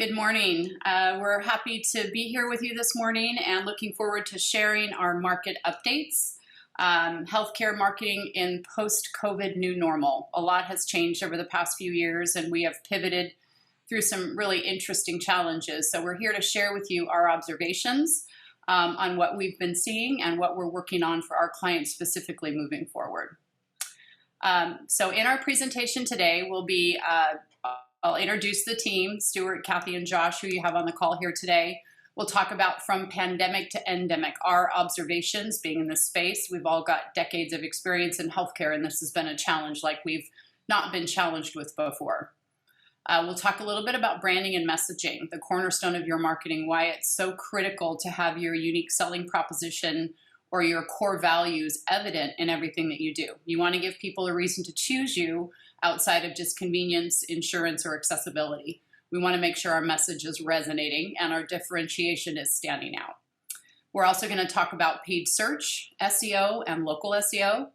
Good morning. We're happy to be here with you this morning and looking forward to sharing our market updates. Healthcare marketing in post-COVID new normal. A lot has changed over the past few years and we have pivoted through some really interesting challenges. So we're here to share with you our observations on what we've been seeing and what we're working on for our clients specifically moving forward. So in our presentation today, I'll introduce the team, Stewart, Kathy, and Josh, who you have on the call here today. We'll talk about from pandemic to endemic, our observations being in this space. We've all got decades of experience in healthcare, and this has been a challenge like we've not been challenged with before. We'll talk a little bit about branding and messaging, the cornerstone of your marketing, why it's so critical to have your unique selling proposition or your core values evident in everything that you do. You want to give people a reason to choose you outside of just convenience, insurance, or accessibility. We want to make sure our message is resonating and our differentiation is standing out. We're also going to talk about paid search, SEO, and local SEO,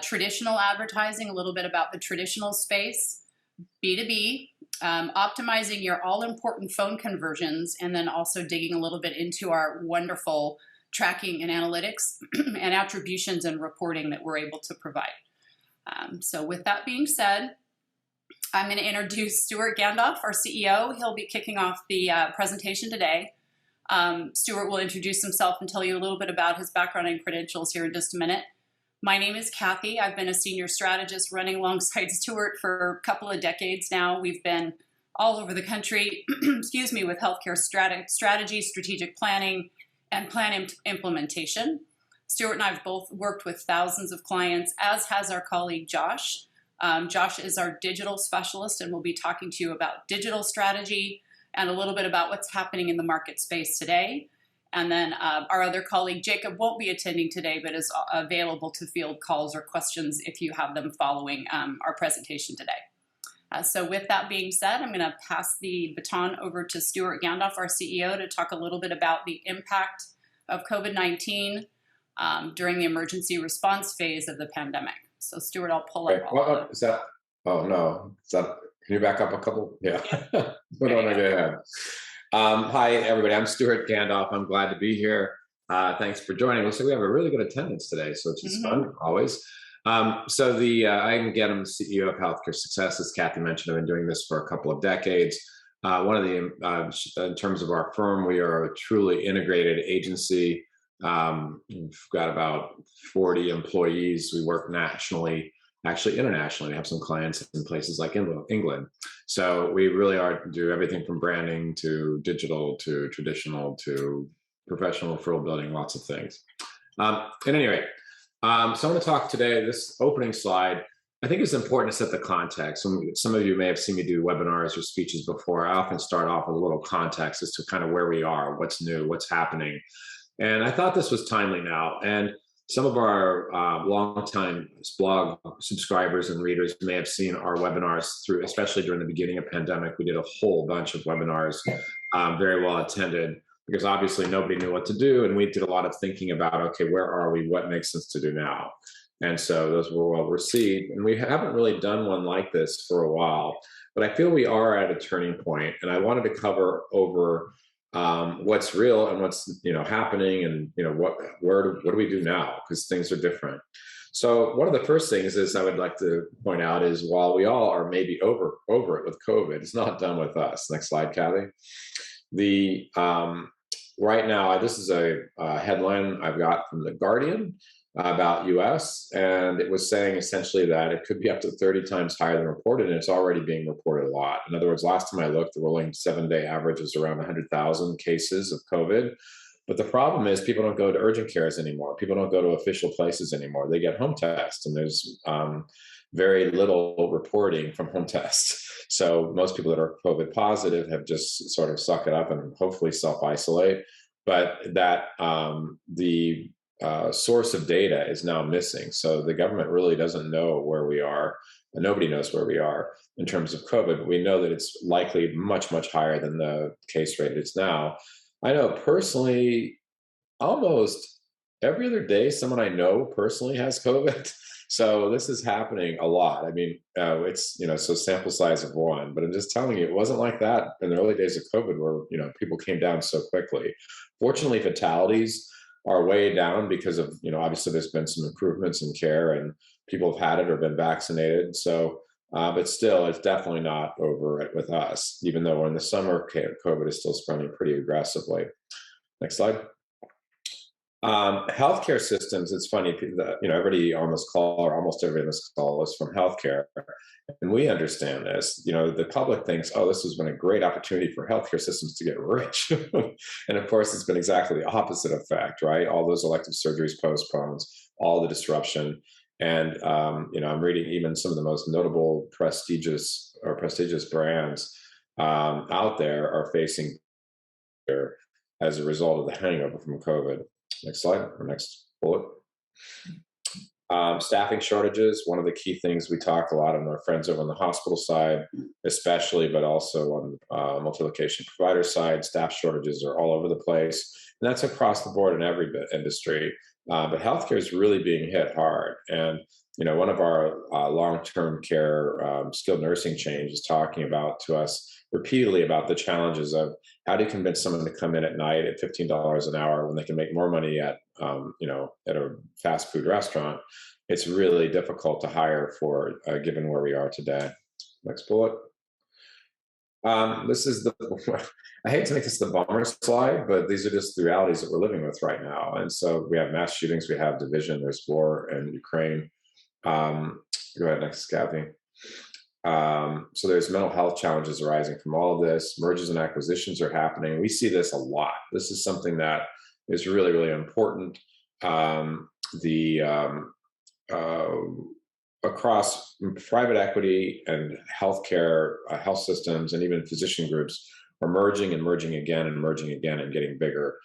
traditional advertising, a little bit about the traditional space, B2B, optimizing your all-important phone conversions, and then also digging a little bit into our wonderful tracking and analytics and attributions and reporting that we're able to provide. So with that being said, I'm going to introduce Stewart Gandolf, our CEO. He'll be kicking off the presentation today. Stewart will introduce himself and tell you a little bit about his background and credentials here in just a minute. My name is Kathy. I've been a senior strategist running alongside Stewart for a couple of decades now. We've been all over the country, excuse me, with healthcare strategy, strategic planning, and plan implementation. Stewart and I have both worked with thousands of clients, as has our colleague Josh. Josh is our digital specialist and will be talking to you about digital strategy and a little bit about what's happening in the market space today. And then our other colleague Jacob won't be attending today, but is available to field calls or questions if you have them following our presentation today. So with that being said, I'm going to pass the baton over to Stewart Gandolf, our CEO, to talk a little bit about the impact of COVID-19 during the emergency response phase of the pandemic. So Stewart, I'll pull up all is that, oh no, is that, can you back up a couple? Yeah. Put on again. Hi, everybody. I'm Stewart Gandolf. I'm glad to be here. Thanks for joining us. So we have a really good attendance today, so it's just fun, always. I'm the CEO of Healthcare Success. As Kathy mentioned, I've been doing this for a couple of decades. In terms of our firm, we are a truly integrated agency. We've got about 40 employees. We work nationally, actually internationally. We have some clients in places like England. So we really do everything from branding to digital to traditional to professional referral building, lots of things. At any rate, so I'm going to talk today, this opening slide, I think it's important to set the context. Some of you may have seen me do webinars or speeches before. I often start off with a little context as to kind of where we are, what's new, what's happening. And I thought this was timely now. And some of our longtime blog subscribers and readers may have seen our webinars through, especially during the beginning of pandemic. We did a whole bunch of webinars, very well attended, because obviously nobody knew what to do. And we did a lot of thinking about, okay, where are we? What makes sense to do now? And so those were well received. And we haven't really done one like this for a while, but I feel we are at a turning point. And I wanted to cover over what's real and what's happening, and what do we do now, because things are different. So one of the first things is I would like to point out is, while we all are maybe over it with COVID, it's not done with us. Next slide, Kathy. Right now, this is a headline I've got from The Guardian about US, and it was saying essentially that it could be up to 30 times higher than reported, and it's already being reported a lot. In other words, last time I looked, the rolling 7-day average is around 100,000 cases of COVID. But the problem is people don't go to urgent cares anymore. People don't go to official places anymore. They get home tests, and there's very little reporting from home tests. So most people that are COVID positive have just sort of suck it up and hopefully self-isolate. But that the source of data is now missing. So the government really doesn't know where we are, and nobody knows where we are in terms of COVID. But we know that it's likely much, much higher than the case rate it's now. I know personally, almost every other day, someone I know personally has COVID. So this is happening a lot. I mean, it's, so sample size of one, but I'm just telling you, it wasn't like that in the early days of COVID where, people came down so quickly. Fortunately, fatalities are way down because of, obviously there's been some improvements in care and people have had it or been vaccinated. So, but still, it's definitely not over it with us, even though in the summer, COVID is still spreading pretty aggressively. Next slide. Healthcare systems, it's funny, everybody on this call, or almost everybody on this call, is from healthcare. And we understand this. The public thinks, oh, this has been a great opportunity for healthcare systems to get rich. And of course, it's been exactly the opposite effect, right? All those elective surgeries postponed, all the disruption. And, I'm reading even some of the most notable prestigious brands out there are facing as a result of the hangover from COVID. Next slide, or next bullet. Staffing shortages, one of the key things we talk a lot on our friends over on the hospital side, especially, but also on multi-location provider side. Staff shortages are all over the place, and that's across the board in every industry. But healthcare is really being hit hard. And one of our long-term care skilled nursing chains is talking about to us repeatedly about the challenges of how do you convince someone to come in at night at $15 an hour when they can make more money at at a fast food restaurant. It's really difficult to hire for given where we are today. Next bullet. This is I hate to make this the bummer slide, but these are just the realities that we're living with right now. And so we have mass shootings, we have division, there's war in Ukraine. Go ahead, next, Kathy. So there's mental health challenges arising from all of this. Mergers and acquisitions are happening. We see this a lot. This is something that is really, really important. Across private equity and healthcare, health systems, and even physician groups are merging and merging again and merging again and getting bigger.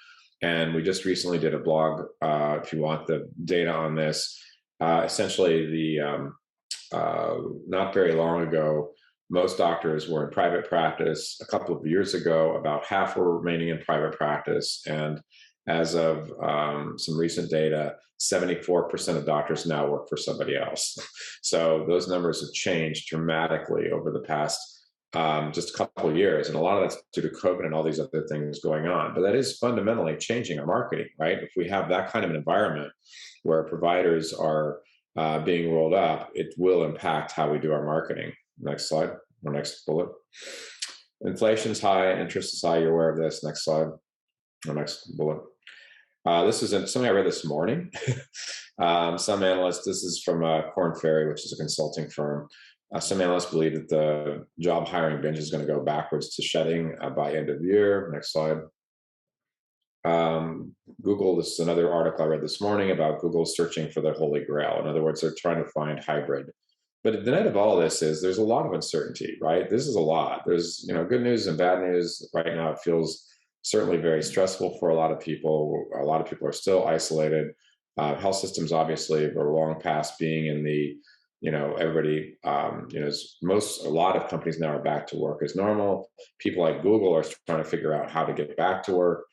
And we just recently did a blog, if you want the data on this, essentially not very long ago, most doctors were in private practice. A couple of years ago, about half were remaining in private practice. And as of some recent data, 74% of doctors now work for somebody else. So those numbers have changed dramatically over the past just a couple of years. And a lot of that's due to COVID and all these other things going on. But that is fundamentally changing our marketing, right? If we have that kind of an environment where providers are being rolled up, it will impact how we do our marketing. Next slide, or next bullet. Inflation's high, interest is high, you're aware of this. Next slide, or next bullet. This is something I read this morning. Some analysts, this is from Korn Ferry, which is a consulting firm. Some analysts believe that the job hiring binge is going to go backwards to shedding by end of year. Next slide. Google, this is another article I read this morning about Google searching for the holy grail. In other words, they're trying to find hybrid. But the net of all of this is there's a lot of uncertainty, right? This is a lot. There's good news and bad news. Right now it feels certainly very stressful for a lot of people. A lot of people are still isolated. Health systems obviously are long past being in the, everybody, a lot of companies now are back to work as normal. People like Google are trying to figure out how to get back to work.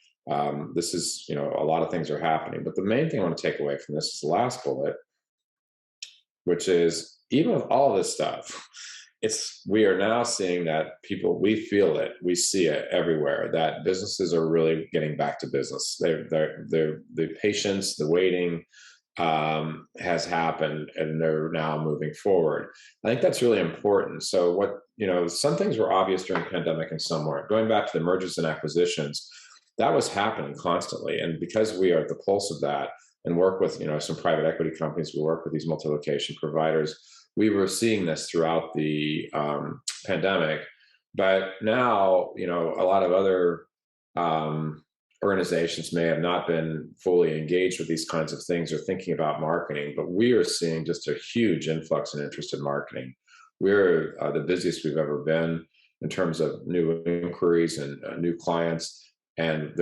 This is, a lot of things are happening. But the main thing I want to take away from this is the last bullet, which is even with all this stuff, we are now seeing that we feel it, we see it everywhere, that businesses are really getting back to business. The patience, the waiting has happened, and they're now moving forward. I think that's really important. So some things were obvious during the pandemic and some weren't. Going back to the mergers and acquisitions, that was happening constantly. And because we are at the pulse of that and work with, some private equity companies, we work with these multi-location providers, we were seeing this throughout the pandemic. But now, a lot of other organizations may have not been fully engaged with these kinds of things or thinking about marketing, but we are seeing just a huge influx in interest in marketing. We're the busiest we've ever been in terms of new inquiries and new clients. And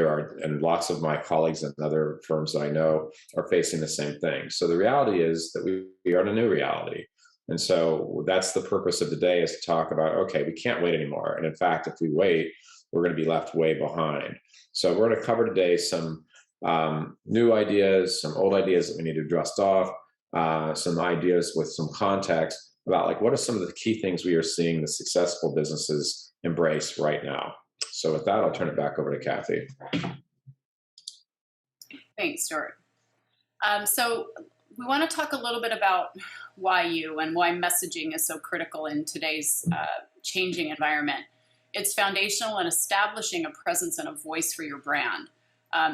lots of my colleagues and other firms that I know are facing the same thing. So the reality is that we are in a new reality. And so that's the purpose of today, is to talk about, okay, we can't wait anymore. And in fact, if we wait, we're going to be left way behind. So we're going to cover today some new ideas, some old ideas that we need to dust off, some ideas with some context about like what are some of the key things we are seeing the successful businesses embrace right now. So with that, I'll turn it back over to Kathy. Thanks, Stewart. So we want to talk a little bit about why you and why messaging is so critical in today's changing environment. It's foundational in establishing a presence and a voice for your brand.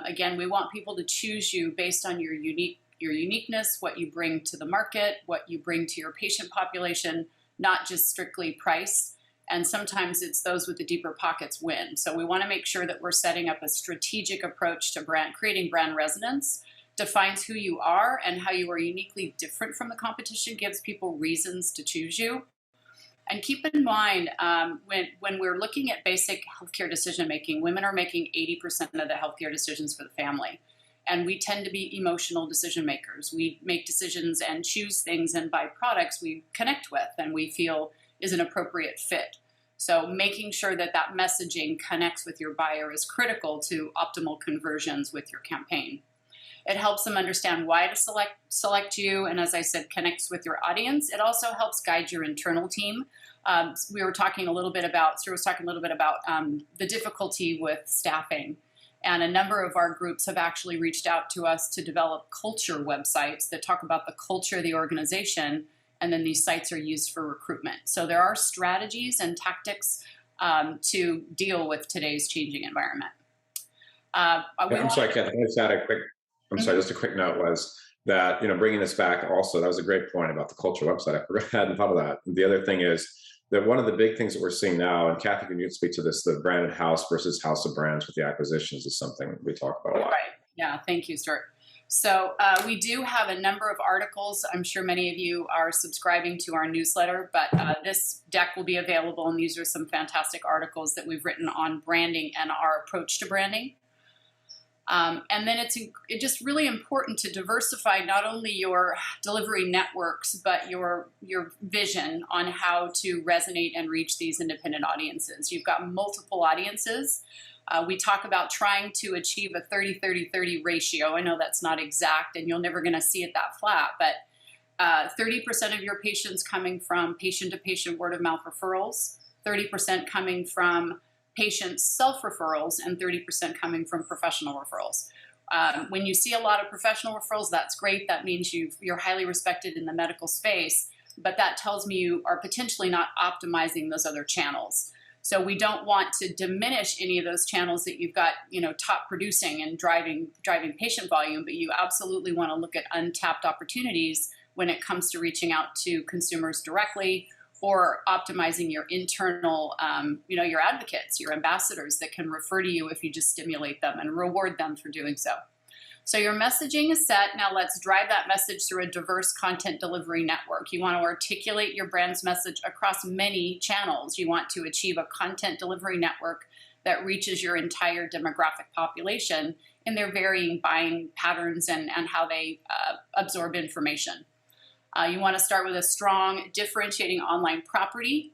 Again, we want people to choose you based on your uniqueness, what you bring to the market, what you bring to your patient population, not just strictly price. And sometimes it's those with the deeper pockets win. So we want to make sure that we're setting up a strategic approach to creating brand resonance, defines who you are and how you are uniquely different from the competition, gives people reasons to choose you. And keep in mind, when we're looking at basic healthcare decision making, women are making 80% of the healthcare decisions for the family. And we tend to be emotional decision makers. We make decisions and choose things and buy products we connect with and we feel is an appropriate fit. So making sure that that messaging connects with your buyer is critical to optimal conversions with your campaign. It helps them understand why to select you, and as I said, connects with your audience. It also helps guide your internal team. We were talking a little bit about, Stuart was talking a little bit about the difficulty with staffing. And a number of our groups have actually reached out to us to develop culture websites that talk about the culture of the organization, and then these sites are used for recruitment. So there are strategies and tactics to deal with today's changing environment. I'm sorry, Kathy, I just had a quick, just a quick note was that, bringing this back also, that was a great point about the culture website. I hadn't thought of that. And the other thing is that one of the big things that we're seeing now, and Kathy, can you speak to this, the branded house versus house of brands with the acquisitions is something we talk about a lot. Right. Yeah. Thank you, Stuart. So we do have a number of articles. I'm sure many of you are subscribing to our newsletter, but this deck will be available, and these are some fantastic articles that we've written on branding and our approach to branding. And then it's just really important to diversify not only your delivery networks, but your vision on how to resonate and reach these independent audiences. You've got multiple audiences. We talk about trying to achieve a 30-30-30 ratio. I know that's not exact, and you're never going to see it that flat, but 30% of your patients coming from patient-to-patient word-of-mouth referrals, 30% coming from patient self-referrals, and 30% coming from professional referrals. When you see a lot of professional referrals, that's great. That means you're highly respected in the medical space, but that tells me you are potentially not optimizing those other channels. So we don't want to diminish any of those channels that you've got, top producing and driving patient volume, but you absolutely want to look at untapped opportunities when it comes to reaching out to consumers directly, or optimizing your internal, your advocates, your ambassadors that can refer to you if you just stimulate them and reward them for doing so. So your messaging is set. Now let's drive that message through a diverse content delivery network. You want to articulate your brand's message across many channels. You want to achieve a content delivery network that reaches your entire demographic population in their varying buying patterns and how they absorb information. You want to start with a strong differentiating online property,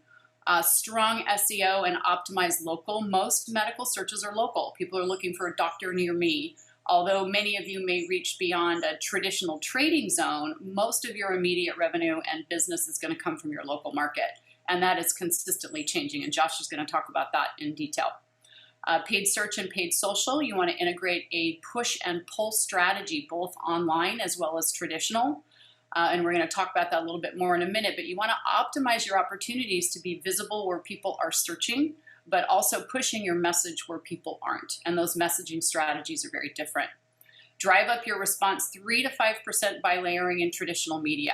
strong SEO, and optimized local. Most medical searches are local. People are looking for a doctor near me. Although many of you may reach beyond a traditional trading zone, most of your immediate revenue and business is going to come from your local market. And that is consistently changing. And Josh is going to talk about that in detail. Paid search and paid social, you want to integrate a push and pull strategy, both online as well as traditional. And we're going to talk about that a little bit more in a minute, but you want to optimize your opportunities to be visible where people are searching, but also pushing your message where people aren't. And those messaging strategies are very different. Drive up your response 3 to 5% by layering in traditional media.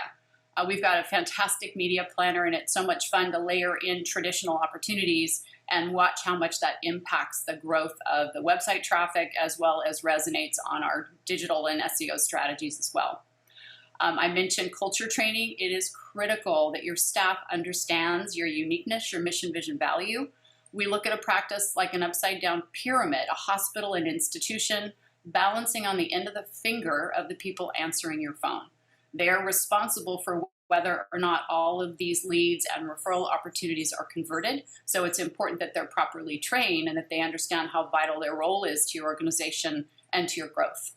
We've got a fantastic media planner, and it's so much fun to layer in traditional opportunities and watch how much that impacts the growth of the website traffic, as well as resonates on our digital and SEO strategies as well. I mentioned culture training. It is critical that your staff understands your uniqueness, your mission, vision, value. We look at a practice like an upside down pyramid, a hospital and institution, balancing on the end of the finger of the people answering your phone. They are responsible for whether or not all of these leads and referral opportunities are converted. So it's important that they're properly trained and that they understand how vital their role is to your organization and to your growth.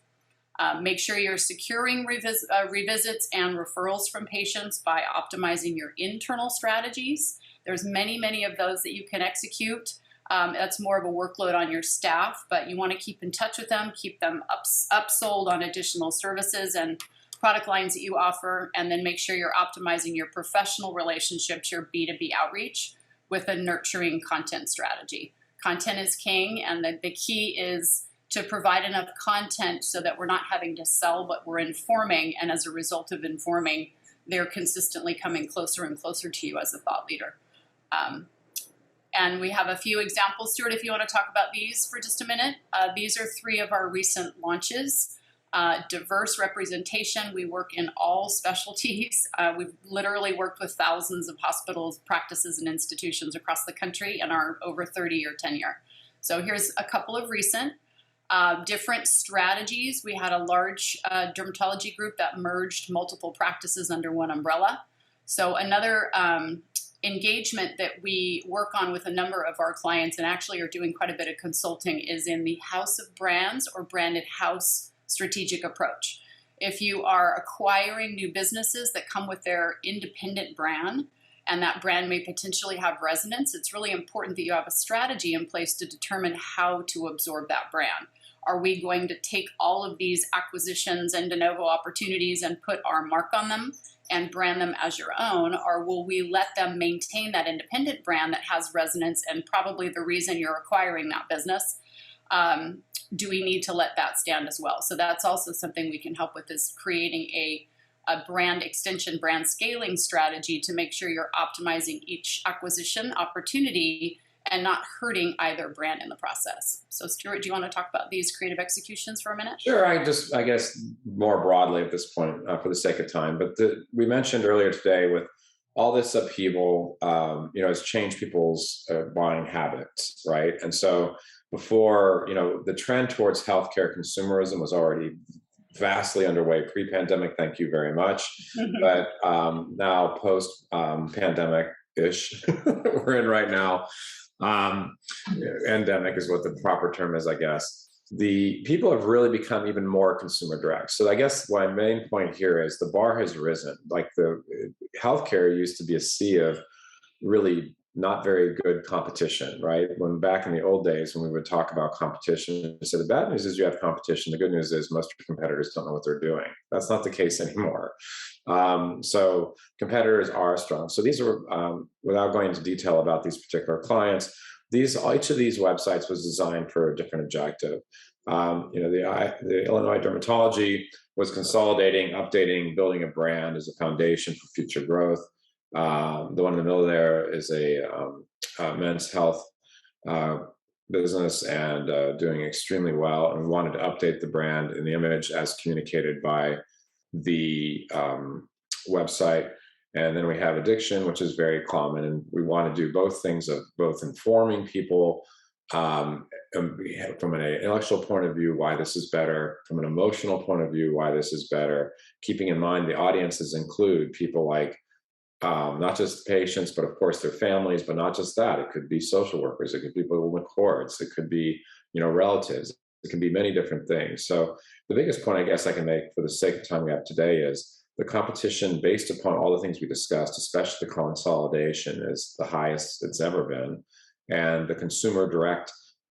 Make sure you're securing revisits and referrals from patients by optimizing your internal strategies. There's many of those that you can execute. That's more of a workload on your staff, but you want to keep in touch with them, keep them upsold on additional services and product lines that you offer, and then make sure you're optimizing your professional relationships, your B2B outreach, with a nurturing content strategy. Content is king, and the key is to provide enough content so that we're not having to sell, but we're informing, and as a result of informing, they're consistently coming closer and closer to you as a thought leader. And we have a few examples. Stewart, if you want to talk about these for just a minute. These are 3 of our recent launches. Diverse representation. We work in all specialties. We've literally worked with thousands of hospitals, practices, and institutions across the country in our over 30-year tenure. So here's a couple of recent. Different strategies. We had a large dermatology group that merged multiple practices under one umbrella. So another engagement that we work on with a number of our clients and actually are doing quite a bit of consulting is in the house of brands or branded house strategic approach. If you are acquiring new businesses that come with their independent brand and that brand may potentially have resonance, it's really important that you have a strategy in place to determine how to absorb that brand. Are we going to take all of these acquisitions and de novo opportunities and put our mark on them and brand them as your own, or will we let them maintain that independent brand that has resonance and probably the reason you're acquiring that business? Do we need to let that stand as well? So that's also something we can help with, is creating a brand extension, brand scaling strategy to make sure you're optimizing each acquisition opportunity and not hurting either brand in the process. So Stewart, do you want to talk about these creative executions for a minute? Sure. I guess more broadly at this point, for the sake of time, but we mentioned earlier today with all this upheaval, has changed people's buying habits, right? And so before, the trend towards healthcare consumerism was already vastly underway pre-pandemic. Thank you very much. But now post-pandemic-ish, we're in right now. Endemic is what the proper term is, I guess. The people have really become even more consumer direct. So I guess my main point here is the bar has risen. Like the healthcare used to be a sea of really not very good competition, right? When back in the old days, when we would talk about competition, so the bad news is you have competition. The good news is most competitors don't know what they're doing. That's not the case anymore. So competitors are strong. So these are, without going into detail about these particular clients, each of these websites was designed for a different objective. The Illinois Dermatology was consolidating, updating, building a brand as a foundation for future growth. The one in the middle there is a men's health business and doing extremely well. And we wanted to update the brand and the image as communicated by the website. And then we have addiction, which is very common. And we want to do both things of both informing people from an intellectual point of view, why this is better, from an emotional point of view, why this is better, keeping in mind the audiences include people like not just patients, but of course their families, but not just that. It could be social workers. It could be people with courts. It could be, relatives. It can be many different things. So the biggest point I guess I can make for the sake of time we have today is the competition based upon all the things we discussed, especially the consolidation, is the highest it's ever been. And the consumer direct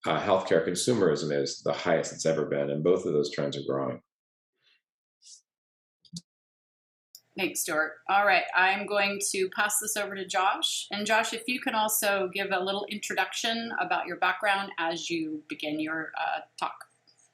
healthcare consumerism is the highest it's ever been. And both of those trends are growing. Thanks, Stewart. All right, I'm going to pass this over to Josh. And Josh, if you can also give a little introduction about your background as you begin your talk.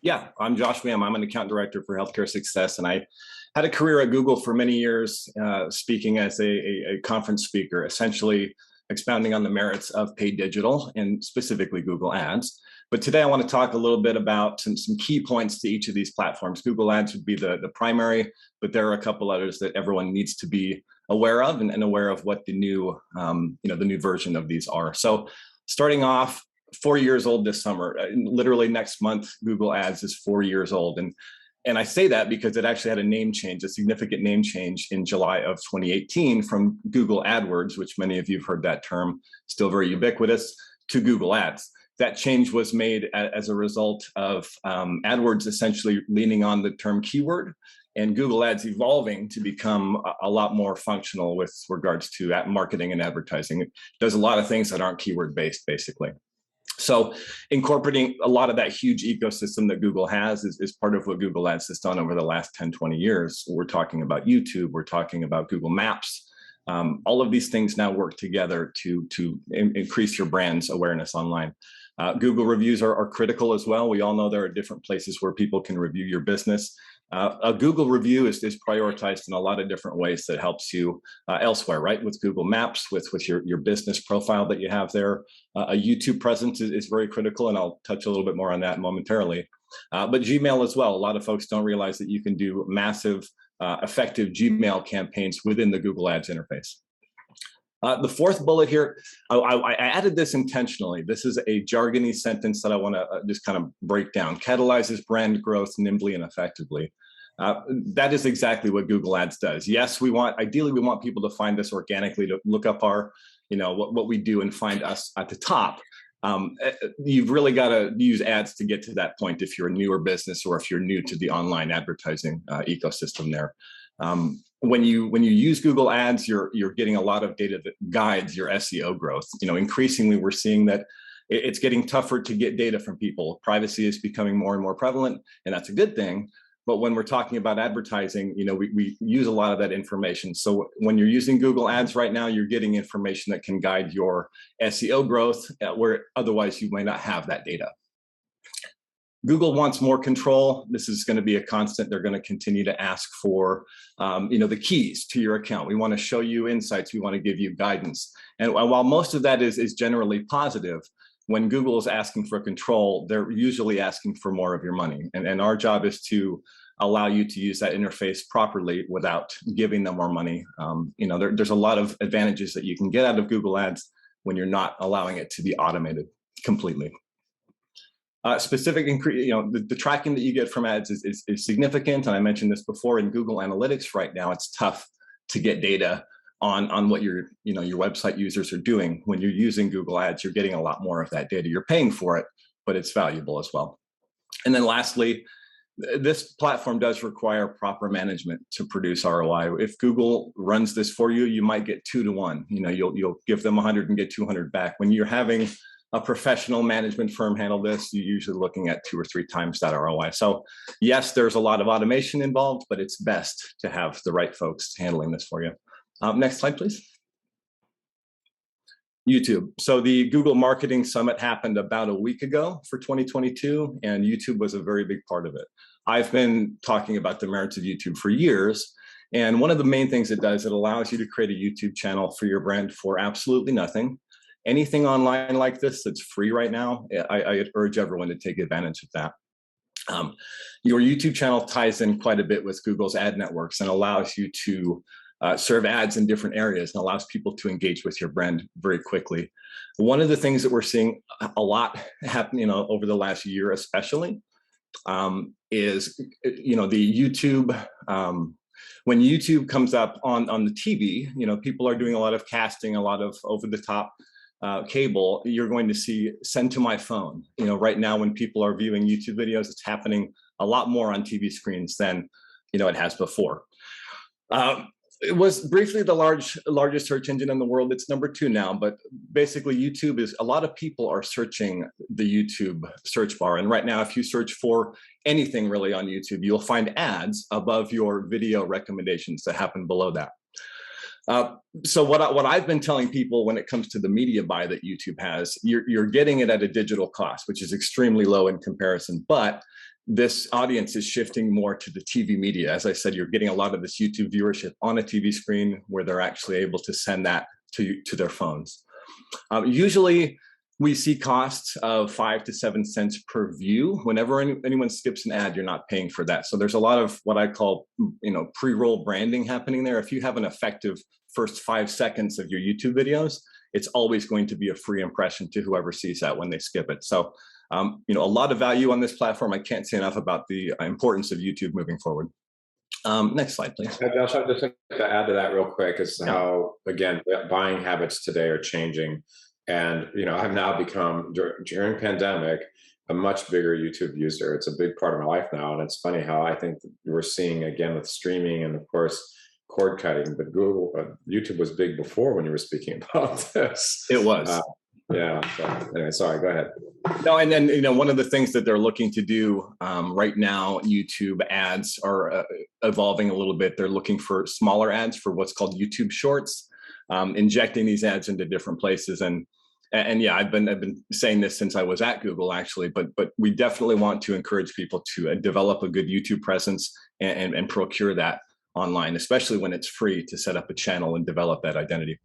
Yeah, I'm Josh Weum. I'm an account director for healthcare success, and I had a career at Google for many years, speaking as a conference speaker, essentially expounding on the merits of paid digital and specifically Google Ads. But today I want to talk a little bit about some key points to each of these platforms. Google Ads would be the primary, but there are a couple others that everyone needs to be aware of and aware of what the new, the new version of these are. So starting off, 4 years old this summer, literally next month, Google Ads is 4 years old. And I say that because it actually had a name change, a significant name change in July of 2018 from Google AdWords, which many of you have heard that term, still very ubiquitous, to Google Ads. That change was made as a result of AdWords essentially leaning on the term keyword, and Google Ads evolving to become a lot more functional with regards to marketing and advertising. It does a lot of things that aren't keyword based, basically. So incorporating a lot of that huge ecosystem that Google has is part of what Google Ads has done over the last 10, 20 years. We're talking about YouTube, we're talking about Google Maps. All of these things now work together to increase your brand's awareness online. Google reviews are critical as well. We all know there are different places where people can review your business. A Google review is prioritized in a lot of different ways that helps you elsewhere, right? With Google Maps, with your business profile that you have there. A YouTube presence is very critical, and I'll touch a little bit more on that momentarily. But Gmail as well. A lot of folks don't realize that you can do massive, effective Gmail campaigns within the Google Ads interface. The fourth bullet here, I added this intentionally. This is a jargony sentence that I want to just kind of break down. Catalyzes brand growth nimbly and effectively. That is exactly what Google Ads does. Yes, ideally we want people to find us organically, to look up our, what we do and find us at the top. You've really got to use ads to get to that point if you're a newer business or if you're new to the online advertising ecosystem there. When you use Google Ads, you're getting a lot of data that guides your SEO growth. Increasingly we're seeing that it's getting tougher to get data from people. Privacy is becoming more and more prevalent, and that's a good thing. But when we're talking about advertising, we use a lot of that information. So when you're using Google Ads right now, you're getting information that can guide your SEO growth, where otherwise you may not have that data. Google wants more control. This is going to be a constant. They're going to continue to ask for, the keys to your account. We want to show you insights. We want to give you guidance. And while most of that is generally positive, when Google is asking for control, they're usually asking for more of your money. And our job is to allow you to use that interface properly without giving them more money. There's a lot of advantages that you can get out of Google Ads when you're not allowing it to be automated completely. The tracking that you get from ads is significant. And I mentioned this before, in Google Analytics right now, it's tough to get data on what your website users are doing. When you're using Google Ads, you're getting a lot more of that data. You're paying for it, but it's valuable as well. And then lastly, this platform does require proper management to produce ROI. If Google runs this for you, you might get 2 to 1. You'll give them 100 and get 200 back. When you're having a professional management firm handle this, you're usually looking at 2 or 3 times that ROI. So yes, there's a lot of automation involved, but it's best to have the right folks handling this for you. Next slide, please. YouTube. So the Google Marketing Summit happened about a week ago for 2022, and YouTube was a very big part of it. I've been talking about the merits of YouTube for years, and one of the main things it does, it allows you to create a YouTube channel for your brand for absolutely nothing. Anything online like this that's free right now, I urge everyone to take advantage of that. Your YouTube channel ties in quite a bit with Google's ad networks and allows you to serve ads in different areas and allows people to engage with your brand very quickly. One of the things that we're seeing a lot happen, over the last year especially, is the YouTube. When YouTube comes up on the TV, people are doing a lot of casting, a lot of over-the-top cable. You're going to see send to my phone. Right now when people are viewing YouTube videos, it's happening a lot more on TV screens than it has before. It was briefly the largest search engine in the world. It's number 2 now, but basically YouTube is, a lot of people are searching the YouTube search bar. And right now, if you search for anything really on YouTube, you'll find ads above your video recommendations that happen below that. So what I've been telling people when it comes to the media buy that YouTube has, you're getting it at a digital cost, which is extremely low in comparison, but this audience is shifting more to the TV media. As I said, you're getting a lot of this YouTube viewership on a TV screen where they're actually able to send that to their phones. Usually we see costs of 5 to 7 cents per view. Whenever anyone skips an ad, you're not paying for that. So there's a lot of what I call, pre-roll branding happening there. If you have an effective first 5 seconds of your YouTube videos, it's always going to be a free impression to whoever sees that when they skip it. So, a lot of value on this platform. I can't say enough about the importance of YouTube moving forward. Next slide, please. Josh, I'd just like to add to that real quick is how, again, buying habits today are changing. And, I've now become, during pandemic, a much bigger YouTube user. It's a big part of my life now. And it's funny how I think that we're seeing again with streaming and of course cord cutting, but YouTube was big before when you were speaking about this. It was. Yeah. So anyway, sorry, go ahead. No, and then, one of the things that they're looking to do right now, YouTube ads are evolving a little bit. They're looking for smaller ads for what's called YouTube Shorts, injecting these ads into different places. And yeah, I've been saying this since I was at Google, actually, but we definitely want to encourage people to develop a good YouTube presence and procure that online, especially when it's free to set up a channel and develop that identity.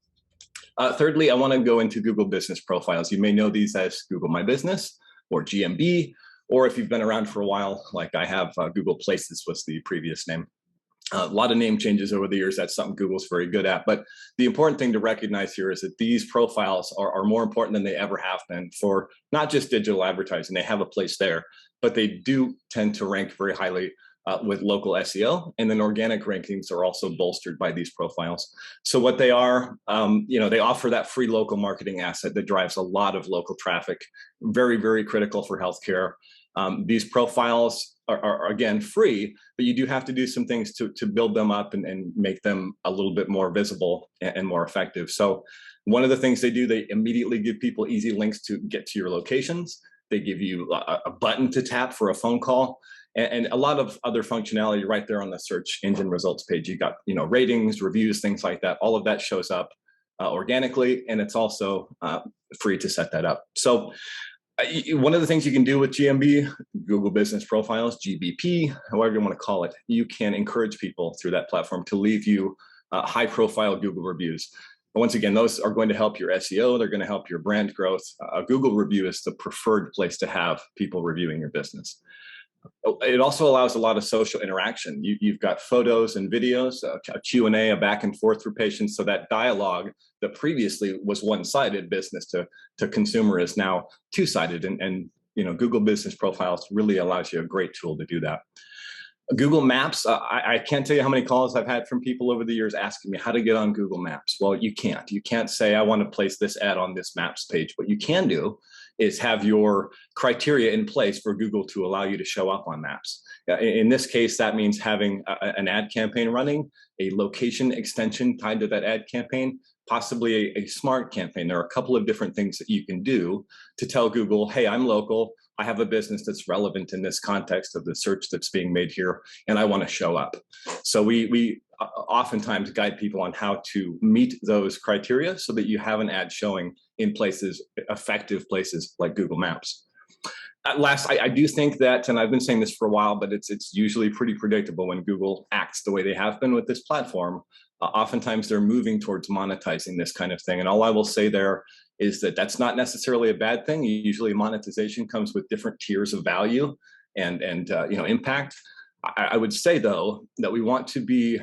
Thirdly, I want to go into Google Business Profiles. You may know these as Google My Business or GMB, or if you've been around for a while, like I have, Google Places was the previous name. A lot of name changes over the years. That's something Google's very good at. But the important thing to recognize here is that these profiles are more important than they ever have been for not just digital advertising. They have a place there, but they do tend to rank very highly with local SEO, and then organic rankings are also bolstered by these profiles. So what they are, they offer that free local marketing asset that drives a lot of local traffic, very, very critical for healthcare. These profiles are again free, but you do have to do some things to build them up and make them a little bit more visible and more effective. So one of the things they do, they immediately give people easy links to get to your locations. They give you a button to tap for a phone call, and a lot of other functionality right there on the search engine results page. You got, ratings, reviews, things like that. All of that shows up organically, and it's also free to set that up. So one of the things you can do with GMB, Google Business Profiles, GBP, however you want to call it, you can encourage people through that platform to leave you high-profile Google reviews. But once again, those are going to help your SEO. They're going to help your brand growth. A Google review is the preferred place to have people reviewing your business. It also allows a lot of social interaction. You've got photos and videos, a Q&A, a back and forth through patients. So that dialogue that previously was one-sided, business to consumer, is now two-sided. And Google Business Profiles really allows you a great tool to do that. Google Maps, I can't tell you how many calls I've had from people over the years asking me how to get on Google Maps. Well, you can't. You can't say, I want to place this ad on this Maps page. What you can do is have your criteria in place for Google to allow you to show up on Maps. In this case, that means having an ad campaign running, a location extension tied to that ad campaign, possibly a smart campaign. There are a couple of different things that you can do to tell Google, hey, I'm local. I have a business that's relevant in this context of the search that's being made here, and I want to show up. So we oftentimes guide people on how to meet those criteria so that you have an ad showing in places, effective places like Google Maps. At last, I do think that, and I've been saying this for a while, but it's usually pretty predictable when Google acts the way they have been with this platform. Oftentimes they're moving towards monetizing this kind of thing. And all I will say there is that that's not necessarily a bad thing. Usually monetization comes with different tiers of value and impact. I would say, though, that we want to be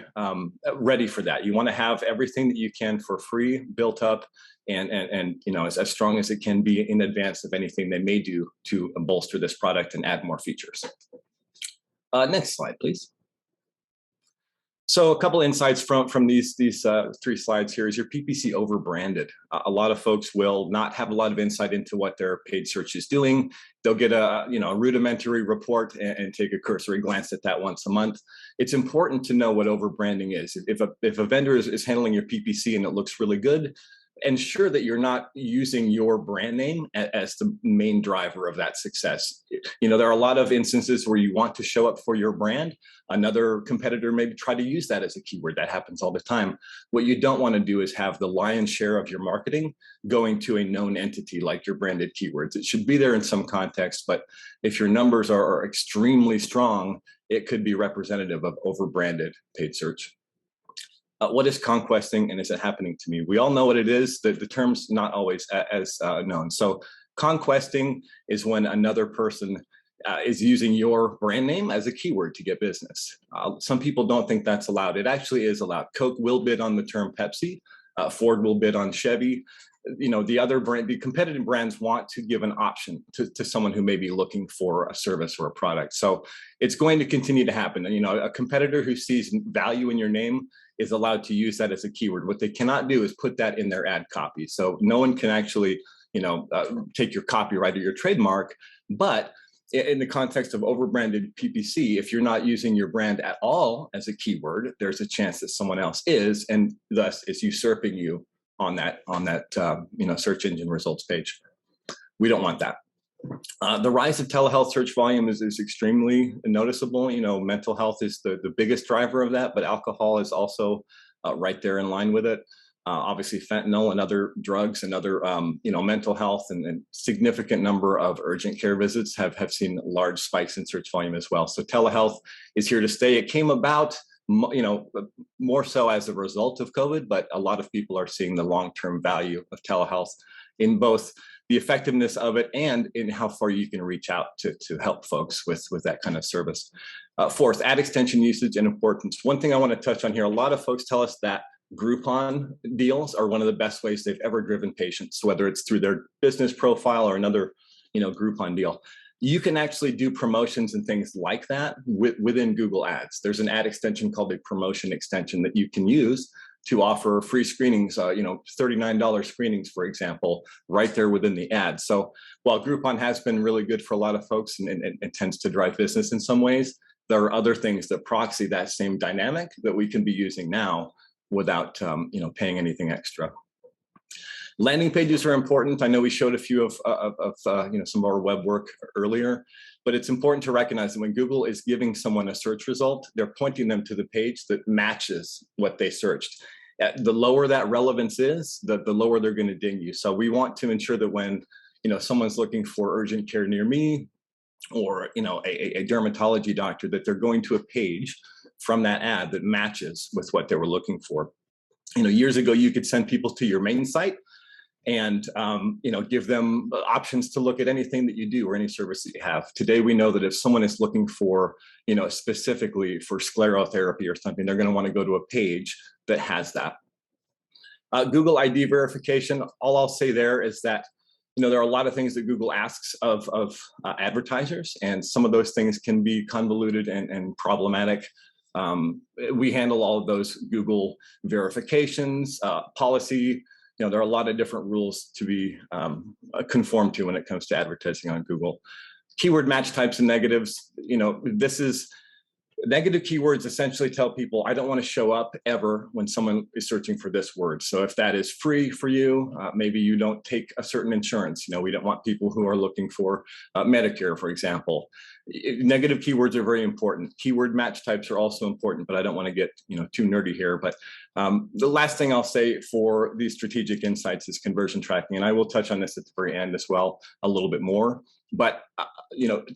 ready for that. You want to have everything that you can for free built up and as strong as it can be in advance of anything they may do to bolster this product and add more features. Next slide, please. So a couple insights from these three slides here is your PPC over-branded. A lot of folks will not have a lot of insight into what their paid search is doing. They'll get a rudimentary report and take a cursory glance at that once a month. It's important to know what over-branding is. If a vendor is handling your PPC and it looks really good, ensure that you're not using your brand name as the main driver of that success. There are a lot of instances where you want to show up for your brand. Another competitor maybe try to use that as a keyword. That happens all the time. What you don't want to do is have the lion's share of your marketing going to a known entity like your branded keywords. It should be there in some context, but if your numbers are extremely strong, it could be representative of over-branded paid search. What is conquesting, and is it happening to me? We all know what it is. The term's not always as known. So conquesting is when another person is using your brand name as a keyword to get business. Some people don't think that's allowed. It actually is allowed. Coke will bid on the term Pepsi. Ford will bid on Chevy. The competitive brands want to give an option to someone who may be looking for a service or a product. So it's going to continue to happen. And, a competitor who sees value in your name is allowed to use that as a keyword. What they cannot do is put that in their ad copy. So no one can actually, take your copyright or your trademark. But in the context of overbranded PPC, if you're not using your brand at all as a keyword, there's a chance that someone else is, and thus is usurping you on that search engine results page. We don't want that. The rise of telehealth search volume is extremely noticeable. Mental health is the biggest driver of that, but alcohol is also right there in line with it. Obviously, fentanyl and other drugs and other mental health and significant number of urgent care visits have seen large spikes in search volume as well. So telehealth is here to stay. It came about more so as a result of COVID, but a lot of people are seeing the long-term value of telehealth in both the effectiveness of it and in how far you can reach out to help folks with that kind of service. Fourth, ad extension usage and importance. One thing I want to touch on here, a lot of folks tell us that Groupon deals are one of the best ways they've ever driven patients, whether it's through their business profile or another, Groupon deal. You can actually do promotions and things like that within Google Ads. There's an ad extension called a promotion extension that you can use to offer free screenings, $39 screenings, for example, right there within the ad. So while Groupon has been really good for a lot of folks and tends to drive business in some ways, there are other things that proxy that same dynamic that we can be using now without paying anything extra. Landing pages are important. I know we showed a few of some of our web work earlier, but it's important to recognize that when Google is giving someone a search result, they're pointing them to the page that matches what they searched. The lower that relevance is, the lower they're going to ding you. So we want to ensure that when someone's looking for urgent care near me, or a dermatology doctor, that they're going to a page from that ad that matches with what they were looking for. Years ago, you could send people to your main site and give them options to look at anything that you do or any service that you have. Today, we know that if someone is looking for, specifically for sclerotherapy or something, they're going to want to go to a page that has that. Google ID verification, all I'll say there is that there are a lot of things that Google asks of advertisers, and some of those things can be convoluted and problematic. We handle all of those Google verifications, policy. There are a lot of different rules to be conformed to when it comes to advertising on Google. Keyword match types and negatives. This is negative keywords essentially tell people, I don't want to show up ever when someone is searching for this word. So if that is free for you, maybe you don't take a certain insurance. We don't want people who are looking for Medicare, for example. Negative keywords are very important. Keyword match types are also important, but I don't want to get too nerdy here. But the last thing I'll say for these strategic insights is conversion tracking. And I will touch on this at the very end as well, a little bit more. But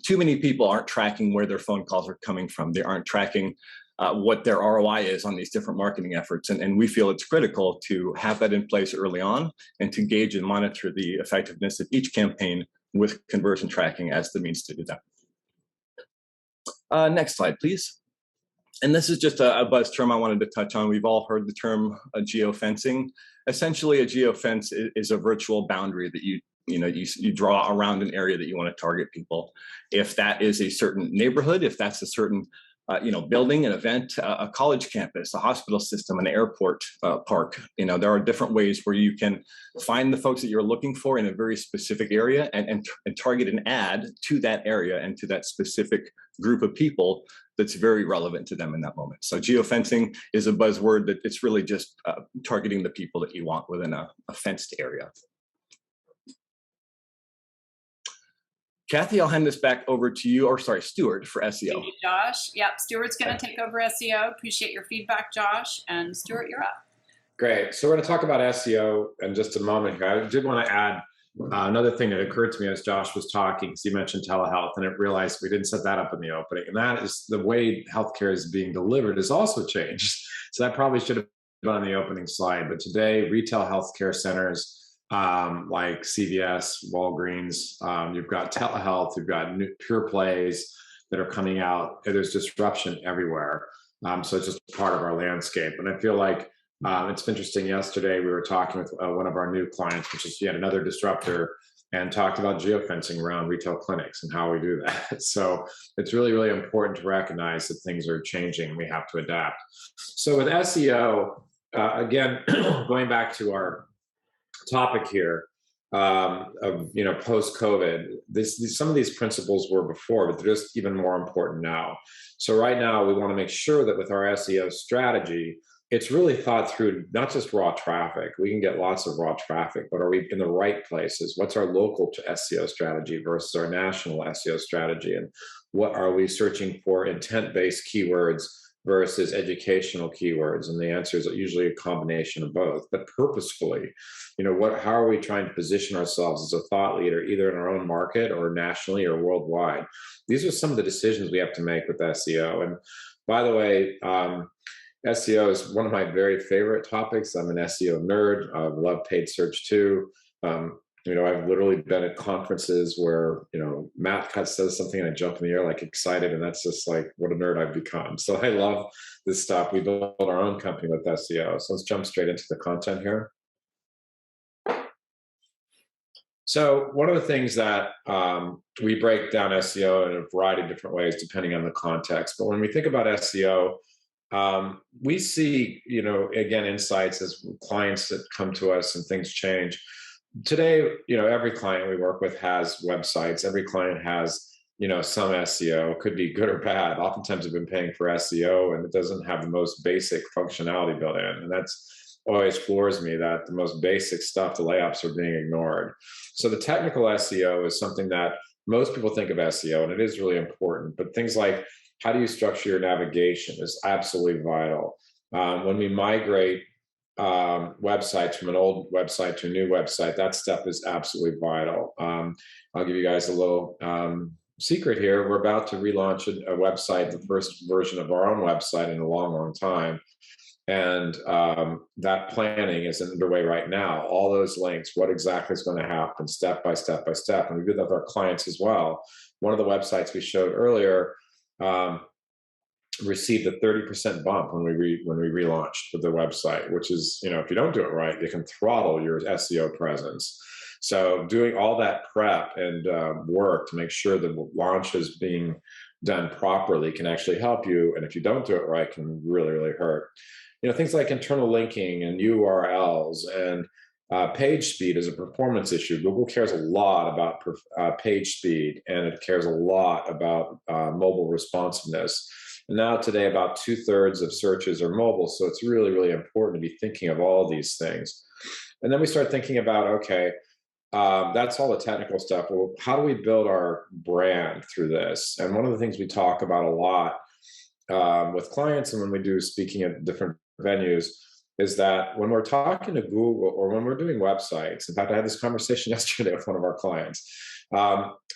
too many people aren't tracking where their phone calls are coming from. They aren't tracking what their ROI is on these different marketing efforts. And we feel it's critical to have that in place early on and to gauge and monitor the effectiveness of each campaign with conversion tracking as the means to do that. Next slide, please. And this is just a buzz term I wanted to touch on. We've all heard the term geofencing. Essentially, a geofence is a virtual boundary that you draw around an area that you want to target people. If that is a certain neighborhood, if that's a certain building, an event, a college campus, a hospital system, an airport park, there are different ways where you can find the folks that you're looking for in a very specific area and target an ad to that area and to that specific group of people that's very relevant to them in that moment. So geofencing is a buzzword that it's really just targeting the people that you want within a fenced area. Kathy, I'll hand this back over to you, or sorry, Stewart, for SEO. Thank you, Josh. Yep, Stewart's going to take over SEO. Appreciate your feedback, Josh. And Stewart, you're up. Great. So we're going to talk about SEO in just a moment here. I did want to add another thing that occurred to me as Josh was talking, because he mentioned telehealth, and I realized we didn't set that up in the opening. And that is the way healthcare is being delivered has also changed. So that probably should have been on the opening slide. But today, retail healthcare centers, like CVS, Walgreens, you've got telehealth, you've got new pure plays that are coming out. There's disruption everywhere. So it's just part of our landscape. And I feel like It's interesting. Yesterday, we were talking with one of our new clients, which is yet another disruptor, and talked about geofencing around retail clinics and how we do that. So it's really, really important to recognize that things are changing and we have to adapt. So with SEO, again, going back to our topic here, of post-COVID, some of these principles were before, but they're just even more important now. So right now, we want to make sure that with our SEO strategy, it's really thought through, not just raw traffic. We can get lots of raw traffic, but are we in the right places? What's our local SEO strategy versus our national SEO strategy? And what are we searching for intent-based keywords versus educational keywords? And the answer is usually a combination of both, but purposefully. How are we trying to position ourselves as a thought leader, either in our own market or nationally or worldwide? These are some of the decisions we have to make with SEO. And by the way, SEO is one of my very favorite topics. I'm an SEO nerd. I love paid search too. I've literally been at conferences where, Matt says something and I jump in the air like excited, and that's just like what a nerd I've become. So I love this stuff. We built our own company with SEO. So let's jump straight into the content here. So one of the things that we break down SEO in a variety of different ways, depending on the context. But when we think about SEO, we see, again, insights as clients that come to us and things change. Today, every client we work with has websites. Every client has, some SEO, could be good or bad. Oftentimes we've been paying for SEO and it doesn't have the most basic functionality built in. And that's always floors me that the most basic stuff, the layups, are being ignored. So the technical SEO is something that most people think of SEO, and it is really important. But things like, how do you structure your navigation is absolutely vital. When we migrate websites from an old website to a new website, that step is absolutely vital. I'll give you guys a little secret here. We're about to relaunch a website, the first version of our own website in a long, long time. And that planning is underway right now. All those links, what exactly is going to happen, step by step by step. And we do that with our clients as well. One of the websites we showed earlier received a 30% bump when we relaunched with the website, which is, if you don't do it right, it can throttle your SEO presence. So doing all that prep and work to make sure that the launch is being done properly can actually help you. And if you don't do it right, can really, really hurt. Things like internal linking and URLs and page speed is a performance issue. Google cares a lot about page speed, and it cares a lot about mobile responsiveness. And now today, about 2/3 of searches are mobile. So it's really, really important to be thinking of all these things. And then we start thinking about, okay, that's all the technical stuff. Well, how do we build our brand through this? And one of the things we talk about a lot with clients and when we do speaking at different venues is that when we're talking to Google or when we're doing websites, in fact, I had this conversation yesterday with one of our clients.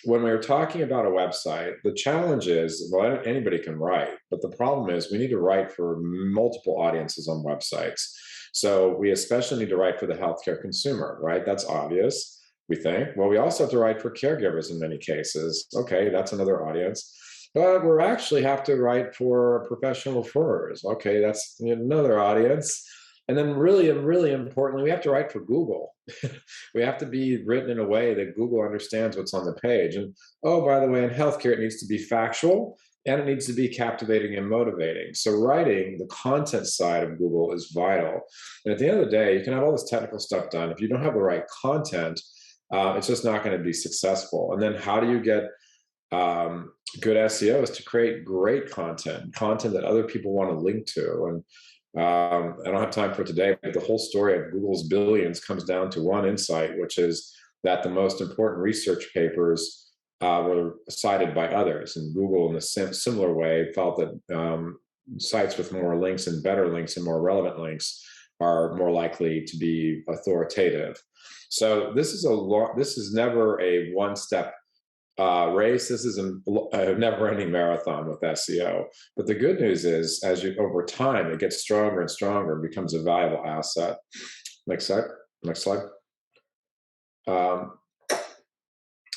When we were talking about a website, the challenge is, well, anybody can write, but the problem is we need to write for multiple audiences on websites. So we especially need to write for the healthcare consumer, right? That's obvious, we think. Well, we also have to write for caregivers in many cases. Okay, that's another audience. But we actually have to write for professional referrers. Okay, that's another audience. And then really, really importantly, we have to write for Google. We have to be written in a way that Google understands what's on the page. And oh, by the way, in healthcare, it needs to be factual and it needs to be captivating and motivating. So writing the content side of Google is vital. And at the end of the day, you can have all this technical stuff done. If you don't have the right content, it's just not going to be successful. And then how do you get good SEO is to create great content that other people want to link to. And I don't have time for today, but the whole story of Google's billions comes down to one insight, which is that the most important research papers were cited by others. And Google, in a similar way, felt that sites with more links and better links and more relevant links are more likely to be authoritative. So this is never a one-step race. This is a never-ending marathon with SEO. But the good news is, over time, it gets stronger and stronger and becomes a valuable asset. Next slide. Next slide.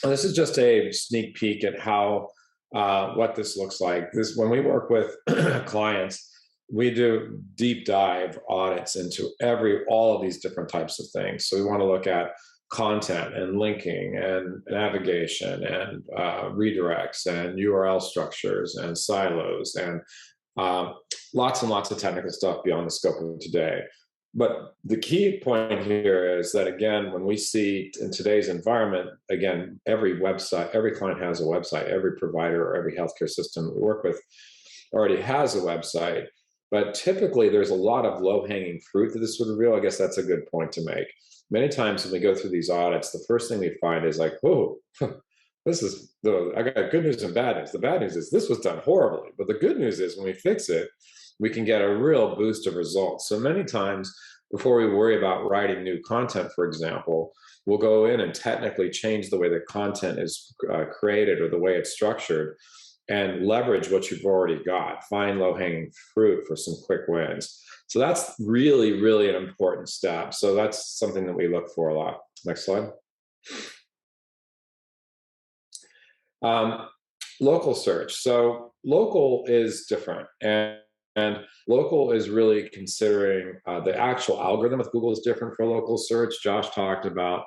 This is just a sneak peek at how what this looks like. When we work with clients, we do deep dive audits into all of these different types of things. So we want to look at content and linking and navigation and redirects and URL structures and silos and lots and lots of technical stuff beyond the scope of today. But the key point here is that, again, when we see in today's environment, again, every website, every client has a website, every provider or every healthcare system we work with already has a website. But typically there's a lot of low-hanging fruit that this would reveal. I guess that's a good point to make. Many times when we go through these audits, the first thing we find is like, oh, I got good news and bad news. The bad news is this was done horribly, but the good news is when we fix it, we can get a real boost of results. So many times before we worry about writing new content, for example, we'll go in and technically change the way the content is created or the way it's structured and leverage what you've already got, find low-hanging fruit for some quick wins. So that's really, really an important step. So that's something that we look for a lot. Next slide. Local search. So local is different. And local is really considering the actual algorithm with Google is different for local search. Josh talked about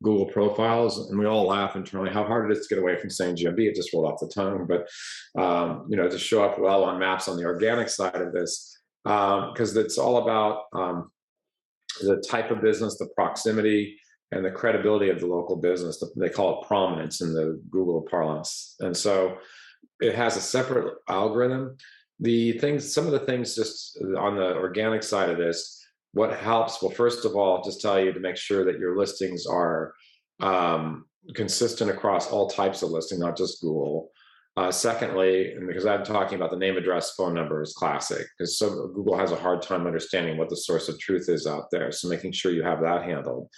Google profiles, and we all laugh internally how hard it is to get away from saying GMB. It just rolled off the tongue, but to show up well on maps on the organic side of this, because it's all about the type of business, the proximity, and the credibility of the local business. They call it prominence in the Google parlance, and so it has a separate algorithm. Some of the things just on the organic side of this, what helps, well, first of all, just tell you to make sure that your listings are consistent across all types of listing, not just Google. Secondly, and because I'm talking about the name, address, phone number is classic, because Google has a hard time understanding what the source of truth is out there. So making sure you have that handled.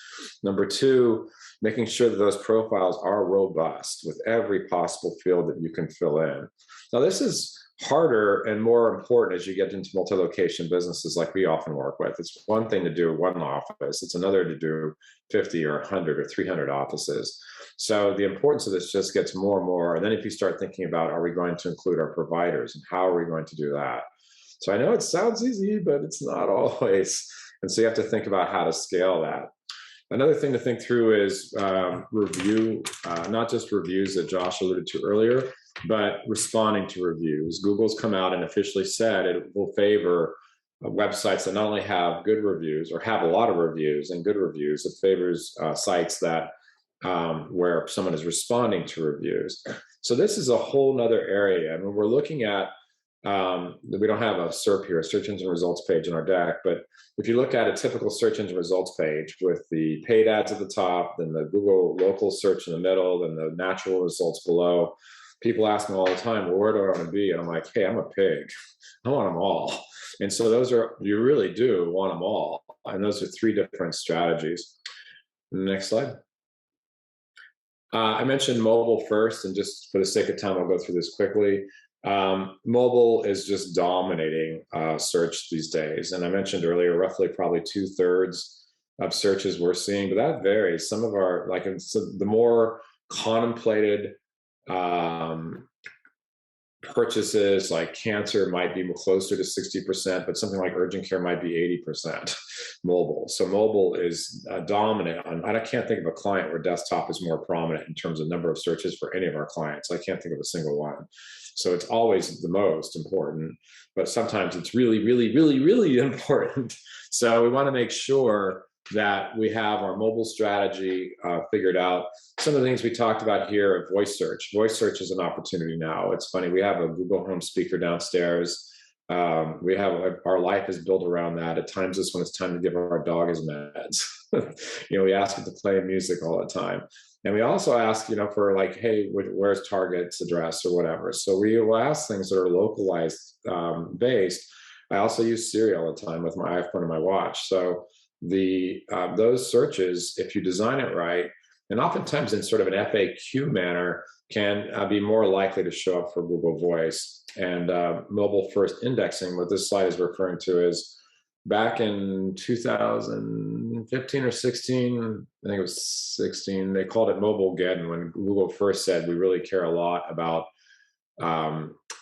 Number two, making sure that those profiles are robust with every possible field that you can fill in. Now, this is harder and more important as you get into multi-location businesses like we often work with. It's one thing to do one office. It's another to do 50 or 100 or 300 offices. So the importance of this just gets more and more. And then if you start thinking about, are we going to include our providers and how are we going to do that? So I know it sounds easy, but it's not always. And so you have to think about how to scale that. Another thing to think through is review, not just reviews that Josh alluded to earlier, but responding to reviews. Google's come out and officially said it will favor websites that not only have good reviews or have a lot of reviews and good reviews. It favors sites that where someone is responding to reviews. So this is a whole nother area. And when we're looking at, we don't have a SERP here, a search engine results page in our deck, but if you look at a typical search engine results page with the paid ads at the top, then the Google local search in the middle, then the natural results below, people ask me all the time, well, where do I want to be? And I'm like, hey, I'm a pig. I want them all. And so you really do want them all. And those are three different strategies. Next slide. I mentioned mobile first, and just for the sake of time, I'll go through this quickly. Mobile is just dominating search these days. And I mentioned earlier, roughly probably 2/3 of searches we're seeing, but that varies. Some of our, the more contemplated purchases like cancer might be closer to 60%, but something like urgent care might be 80% mobile. So mobile is dominant. I can't think of a client where desktop is more prominent in terms of number of searches for any of our clients. I can't think of a single one. So it's always the most important, but sometimes it's really, really, really, really important. So we want to make sure that we have our mobile strategy figured out. Some of the things we talked about here are voice search. Voice search is an opportunity now. It's funny, we have a Google Home speaker downstairs. We have our life is built around that. At times, when it's time to give our dog his meds, we ask it to play music all the time. And we also ask, for like, hey, where's Target's address or whatever. So we will ask things that are localized based. I also use Siri all the time with my iPhone and my watch. So those searches, if you design it right, and oftentimes in sort of an FAQ manner, can be more likely to show up for Google Voice. And mobile first indexing, what this slide is referring to is back in 2015 or 16, I think it was 16, they called it Mobile-geddon when Google first said, we really care a lot about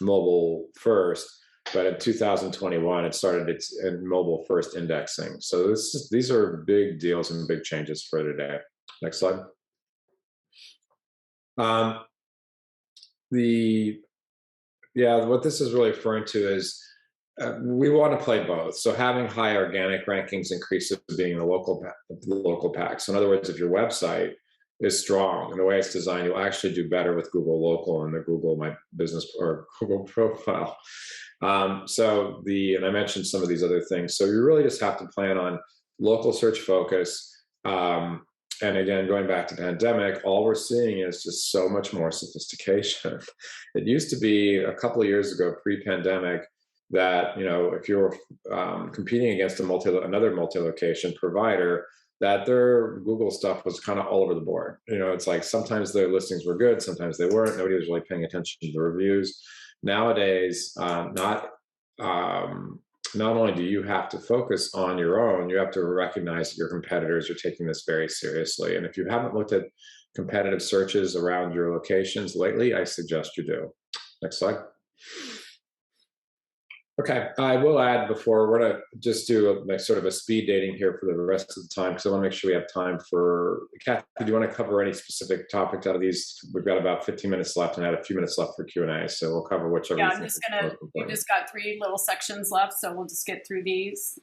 mobile first. But in 2021, it started its mobile first indexing. So these are big deals and big changes for today. Next slide. What this is really referring to is we want to play both. So having high organic rankings increases being a local pack. So in other words, if your website is strong and the way it's designed, you'll actually do better with Google Local and the Google My Business or Google Profile. And I mentioned some of these other things. So you really just have to plan on local search focus. And again, going back to pandemic, all we're seeing is just so much more sophistication. It used to be a couple of years ago, pre-pandemic, that if you were competing against another multi-location provider, that their Google stuff was kind of all over the board. It's like sometimes their listings were good, sometimes they weren't. Nobody was really paying attention to the reviews. Nowadays, not only do you have to focus on your own, you have to recognize that your competitors are taking this very seriously. And if you haven't looked at competitive searches around your locations lately, I suggest you do. Next slide. Okay, I will add before, we're going to just do sort of a speed dating here for the rest of the time, because I want to make sure we have time for, Kathy, do you want to cover any specific topics out of these? We've got about 15 minutes left and I had a few minutes left for Q&A, so we'll cover whichever. Yeah, we just got 3 little sections left, so we'll just get through these.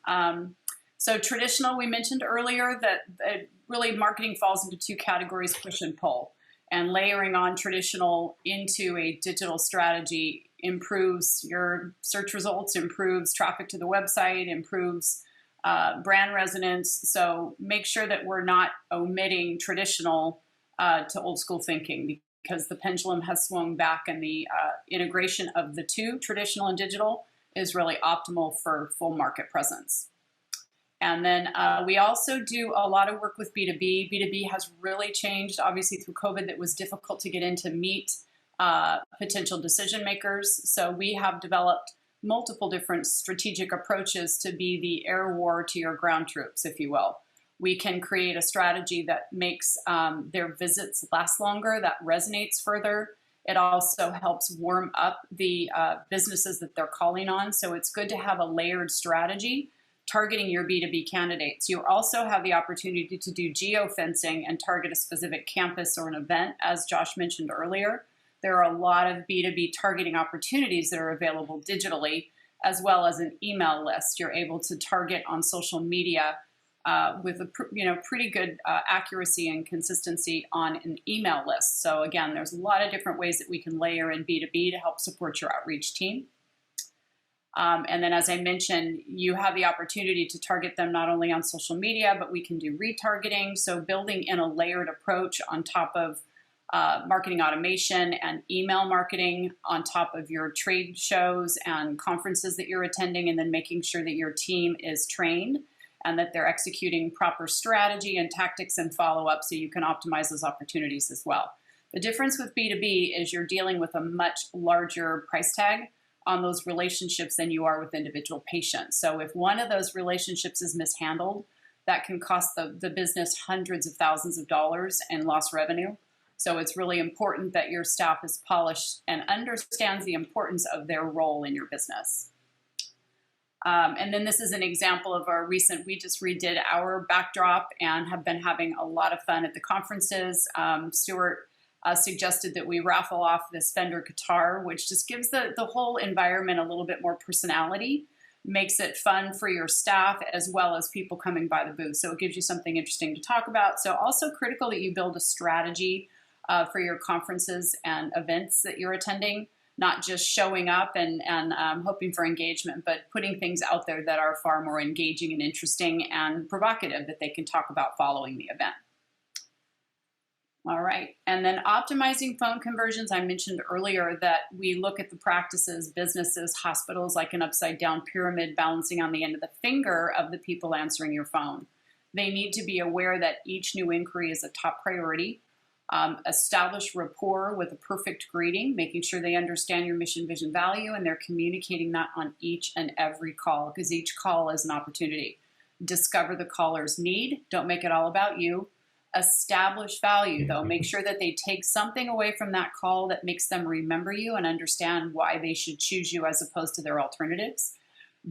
So traditional, we mentioned earlier that really marketing falls into 2 categories, push and pull. And layering on traditional into a digital strategy improves your search results, improves traffic to the website, improves brand resonance. So make sure that we're not omitting traditional to old school thinking, because the pendulum has swung back, and the integration of the 2, traditional and digital, is really optimal for full market presence. And then we also do a lot of work with B2B. B2B has really changed, obviously, through COVID. It was difficult to get in to meet potential decision makers. So we have developed multiple different strategic approaches to be the air war to your ground troops, if you will. We can create a strategy that makes their visits last longer, that resonates further. It also helps warm up the businesses that they're calling on. So it's good to have a layered strategy targeting your B2B candidates. You also have the opportunity to do geofencing and target a specific campus or an event, as Josh mentioned earlier. There are a lot of B2B targeting opportunities that are available digitally, as well as an email list. You're able to target on social media with a pretty good accuracy and consistency on an email list. So again, there's a lot of different ways that we can layer in B2B to help support your outreach team. And then, as I mentioned, you have the opportunity to target them not only on social media, but we can do retargeting. So building in a layered approach on top of marketing automation and email marketing, on top of your trade shows and conferences that you're attending, and then making sure that your team is trained and that they're executing proper strategy and tactics and follow-up, so you can optimize those opportunities as well. The difference with B2B is you're dealing with a much larger price tag on those relationships than you are with individual patients. So if one of those relationships is mishandled, that can cost the business hundreds of thousands of dollars in lost revenue. So it's really important that your staff is polished and understands the importance of their role in your business. And then this is an example of our recent, we just redid our backdrop and have been having a lot of fun at the conferences. Stewart suggested that we raffle off this Fender guitar, which just gives the whole environment a little bit more personality, makes it fun for your staff as well as people coming by the booth. So it gives you something interesting to talk about. So also critical that you build a strategy for your conferences and events that you're attending, not just showing up and hoping for engagement, but putting things out there that are far more engaging and interesting and provocative that they can talk about following the event. All right, and then optimizing phone conversions. I mentioned earlier that we look at the practices, businesses, hospitals, like an upside down pyramid balancing on the end of the finger of the people answering your phone. They need to be aware that each new inquiry is a top priority. Establish rapport with a perfect greeting, making sure they understand your mission, vision, value, and they're communicating that on each and every call, because each call is an opportunity. Discover the caller's need. Don't make it all about you. Establish value, though. Make sure that they take something away from that call that makes them remember you and understand why they should choose you as opposed to their alternatives.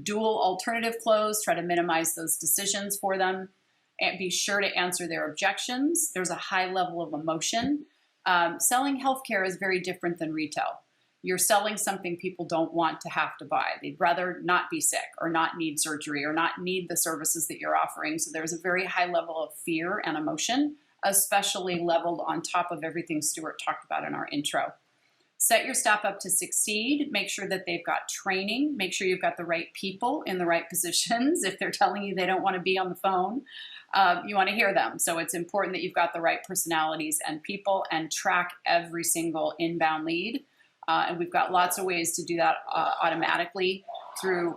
Dual alternative close, try to minimize those decisions for them, and be sure to answer their objections. There's a high level of emotion. Selling healthcare is very different than retail. You're selling something people don't want to have to buy. They'd rather not be sick or not need surgery or not need the services that you're offering. So there's a very high level of fear and emotion, especially leveled on top of everything Stewart talked about in our intro. Set your staff up to succeed. Make sure that they've got training. Make sure you've got the right people in the right positions. If they're telling you they don't want to be on the phone, you want to hear them. So it's important that you've got the right personalities and people, and track every single inbound lead. And we've got lots of ways to do that automatically through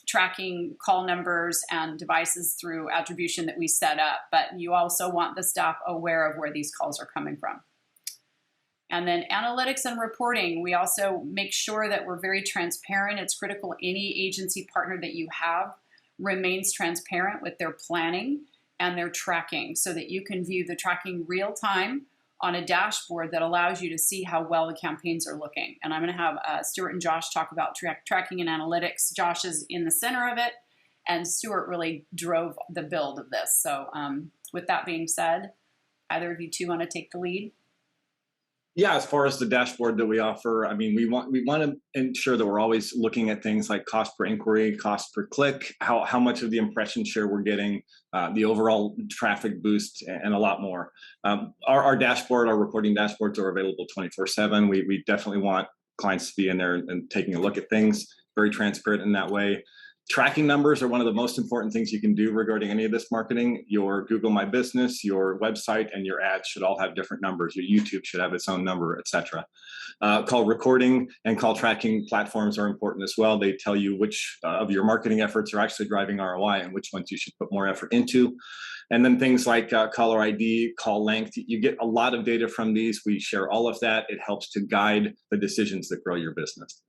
tracking call numbers and devices through attribution that we set up. But you also want the staff aware of where these calls are coming from. And then analytics and reporting. We also make sure that we're very transparent. It's critical any agency partner that you have remains transparent with their planning and their tracking, so that you can view the tracking real time on a dashboard that allows you to see how well the campaigns are looking. And I'm going to have Stewart and Josh talk about tracking and analytics. Josh is in the center of it, and Stewart really drove the build of this. So with that being said, either of you two want to take the lead? Yeah, as far as the dashboard that we offer, I mean, we want to ensure that we're always looking at things like cost per inquiry, cost per click, how much of the impression share we're getting, the overall traffic boost, and a lot more. Our dashboard, our reporting dashboards are available 24/7. We definitely want clients to be in there and taking a look at things, very transparent in that way. Tracking numbers are one of the most important things you can do regarding any of this marketing. Your Google My Business, your website, and your ads should all have different numbers. Your YouTube should have its own number, etc. Call recording and call tracking platforms are important as well. They tell you which of your marketing efforts are actually driving ROI and which ones you should put more effort into. And then things like caller ID, call length, you get a lot of data from these. We share all of that. It helps to guide the decisions that grow your business.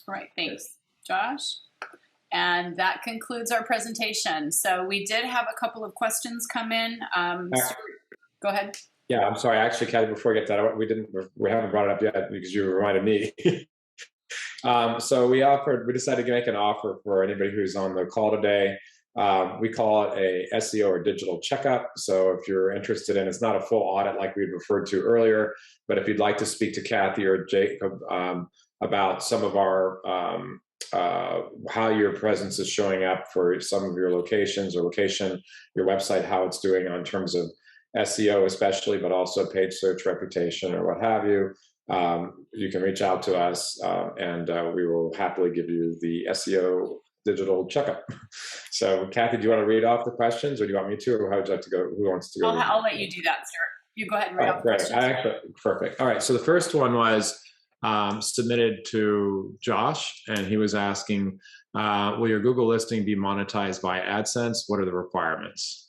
All right, thanks, Josh. And that concludes our presentation. So we did have a couple of questions come in. Go ahead. Yeah, I'm sorry. Actually, Kathy, before we get to that, we haven't brought it up yet because you reminded me. So we decided to make an offer for anybody who's on the call today. We call it a SEO or digital checkup. So if you're interested in, it's not a full audit like we referred to earlier, but if you'd like to speak to Kathy or Jacob about some of our how your presence is showing up for some of your locations or your website, how it's doing in terms of SEO especially, but also paid search reputation or what have you, you can reach out to us and we will happily give you the SEO digital checkup. So Kathy, do you want to read off the questions or do you want me to, or how would you like to go? Who wants to go? I'll let you do that, sir. You go ahead and read off the questions. Perfect. All right. So the first one was submitted to Josh, and he was asking, will your Google listing be monetized by AdSense? What are the requirements?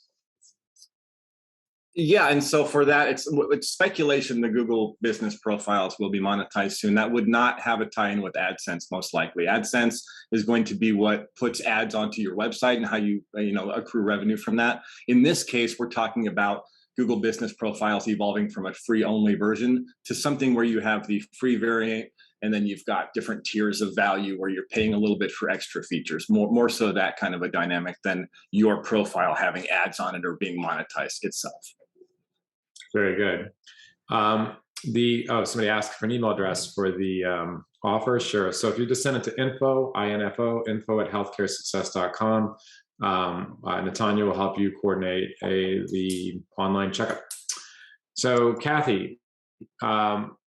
Yeah, and so for that, it's speculation the Google business profiles will be monetized soon. That would not have a tie-in with AdSense, most likely. AdSense is going to be what puts ads onto your website and how you accrue revenue from that. In this case, we're talking about Google business profiles evolving from a free-only version to something where you have the free variant, and then you've got different tiers of value where you're paying a little bit for extra features, more so that kind of a dynamic than your profile having ads on it or being monetized itself. Very good. Somebody asked for an email address for the offer. Sure. So if you just send it to info at healthcaresuccess.com, Natanya will help you coordinate the online checkup. So Kathy,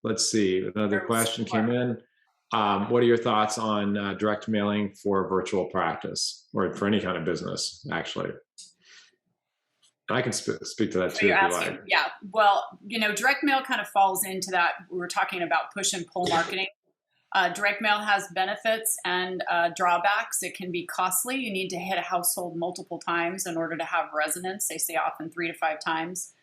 let's see, another question came in. What are your thoughts on direct mailing for virtual practice or for any kind of business, actually? I can speak to that too, if you like. Yeah, well, direct mail kind of falls into that. We were talking about push and pull marketing. Direct mail has benefits and drawbacks. It can be costly. You need to hit a household multiple times in order to have resonance. They say often 3 to 5 times.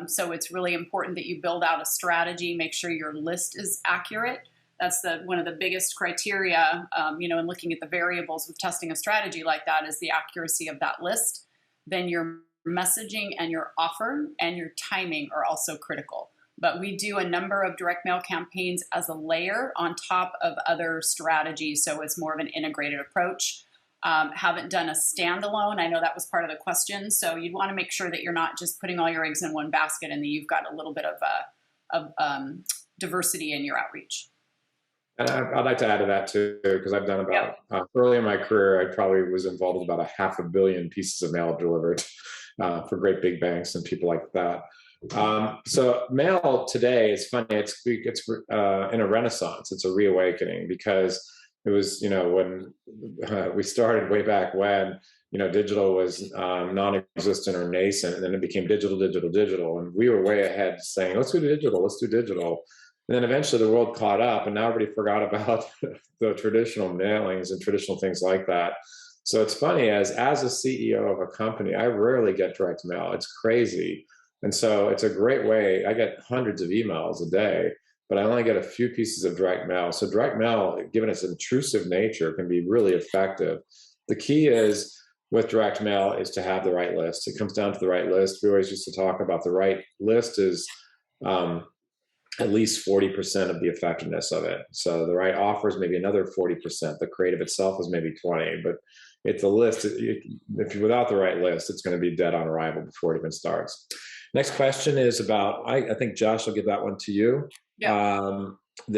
So it's really important that you build out a strategy, make sure your list is accurate. That's one of the biggest criteria, in looking at the variables with testing a strategy like that is the accuracy of that list. Then your messaging and your offer and your timing are also critical. But we do a number of direct mail campaigns as a layer on top of other strategies, so it's more of an integrated approach. Haven't done a standalone. I know that was part of the question. So you'd want to make sure that you're not just putting all your eggs in one basket and that you've got a little bit of diversity in your outreach. And I'd like to add to that too, because I've done about, early in my career, I probably was involved with about 500 million pieces of mail delivered for great big banks and people like that. So mail today is funny. It's in a renaissance. It's a reawakening because it was, when we started way back when, digital was non-existent or nascent, and then it became digital. And we were way ahead saying, let's do digital. And then eventually the world caught up and now everybody forgot about the traditional mailings and traditional things like that. So it's funny, as a CEO of a company, I rarely get direct mail. It's crazy. And so it's a great way. I get hundreds of emails a day, but I only get a few pieces of direct mail. So direct mail, given its intrusive nature, can be really effective. The key is with direct mail is to have the right list. It comes down to the right list. We always used to talk about the right list is at least 40% of the effectiveness of it. So the right offer is maybe another 40%. The creative itself is maybe 20, but it's a list. If you're without the right list, it's going to be dead on arrival before it even starts. Next question is about, I think Josh will give that one to you. Yeah.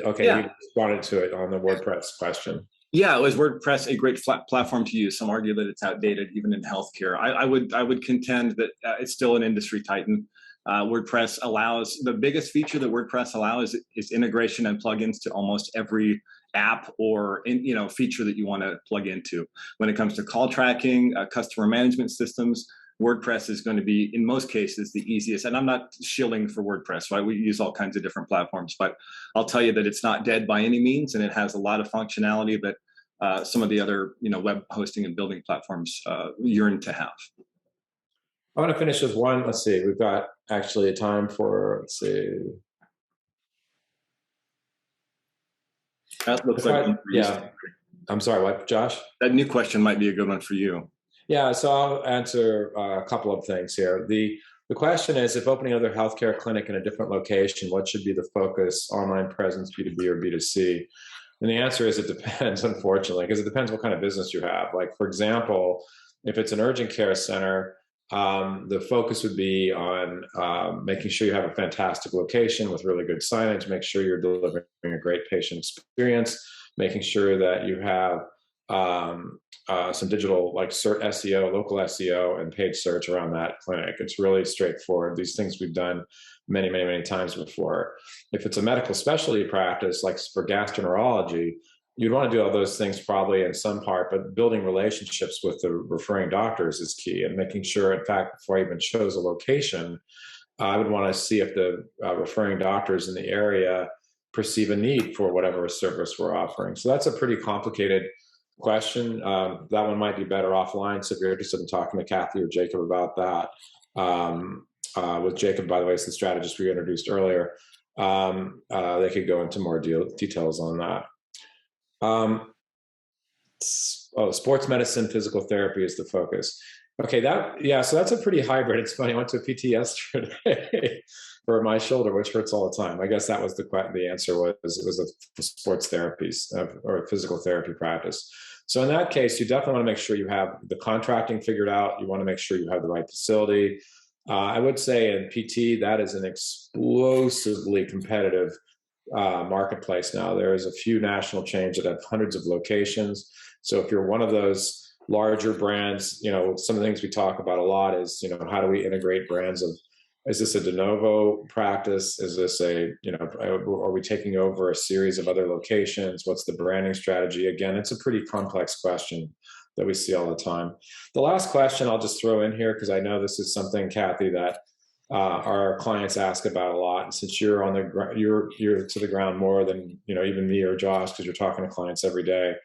Okay, Yeah. you responded to it on the WordPress question. Yeah, was WordPress a great platform to use? Some argue that it's outdated, even in healthcare. I would contend that it's still an industry titan. WordPress allows, the biggest feature that WordPress allows is integration and plugins to almost every app or feature that you want to plug into. When it comes to call tracking, customer management systems, WordPress is going to be, in most cases, the easiest. And I'm not shilling for WordPress, right? We use all kinds of different platforms, but I'll tell you that it's not dead by any means, and it has a lot of functionality that some of the other web hosting and building platforms yearn to have. I want to finish with one. Let's see. We've got actually a time for, let's see. That looks like one for you. Yeah. I'm sorry, what, Josh? That new question might be a good one for you. Yeah, so I'll answer a couple of things here. The question is, if opening another healthcare clinic in a different location, what should be the focus, online presence, B2B or B2C? And the answer is it depends, unfortunately, because it depends what kind of business you have. Like, for example, if it's an urgent care center, the focus would be on making sure you have a fantastic location with really good signage, make sure you're delivering a great patient experience, making sure that you have some digital like SEO, local SEO, and paid search around that clinic. It's really straightforward. These things we've done many, many, many times before. If it's a medical specialty practice, like for gastroenterology, you'd want to do all those things probably in some part, but building relationships with the referring doctors is key, and making sure, in fact, before I even chose a location, I would want to see if the referring doctors in the area perceive a need for whatever service we're offering. So that's a pretty complicated question. That one might be better offline. So if you're interested in talking to Kathy or Jacob about that, with Jacob, by the way, is the strategist we introduced earlier, they could go into more details on that. Sports medicine, physical therapy is the focus. Okay, so that's a pretty hybrid. It's funny, I went to a PT yesterday for my shoulder, which hurts all the time. I guess that was the answer was it was a sports therapies or a physical therapy practice. So in that case, you definitely want to make sure you have the contracting figured out. You want to make sure you have the right facility. I would say in PT, that is an explosively competitive marketplace now. There's a few national chains that have hundreds of locations. So if you're one of those larger brands, some of the things we talk about a lot is, how do we integrate brands of, is this a de novo practice? Is this are we taking over a series of other locations? What's the branding strategy? Again, it's a pretty complex question that we see all the time. The last question I'll just throw in here, because I know this is something, Kathy, that our clients ask about a lot. And since you're on you're to the ground more than even me or Josh, because you're talking to clients every day.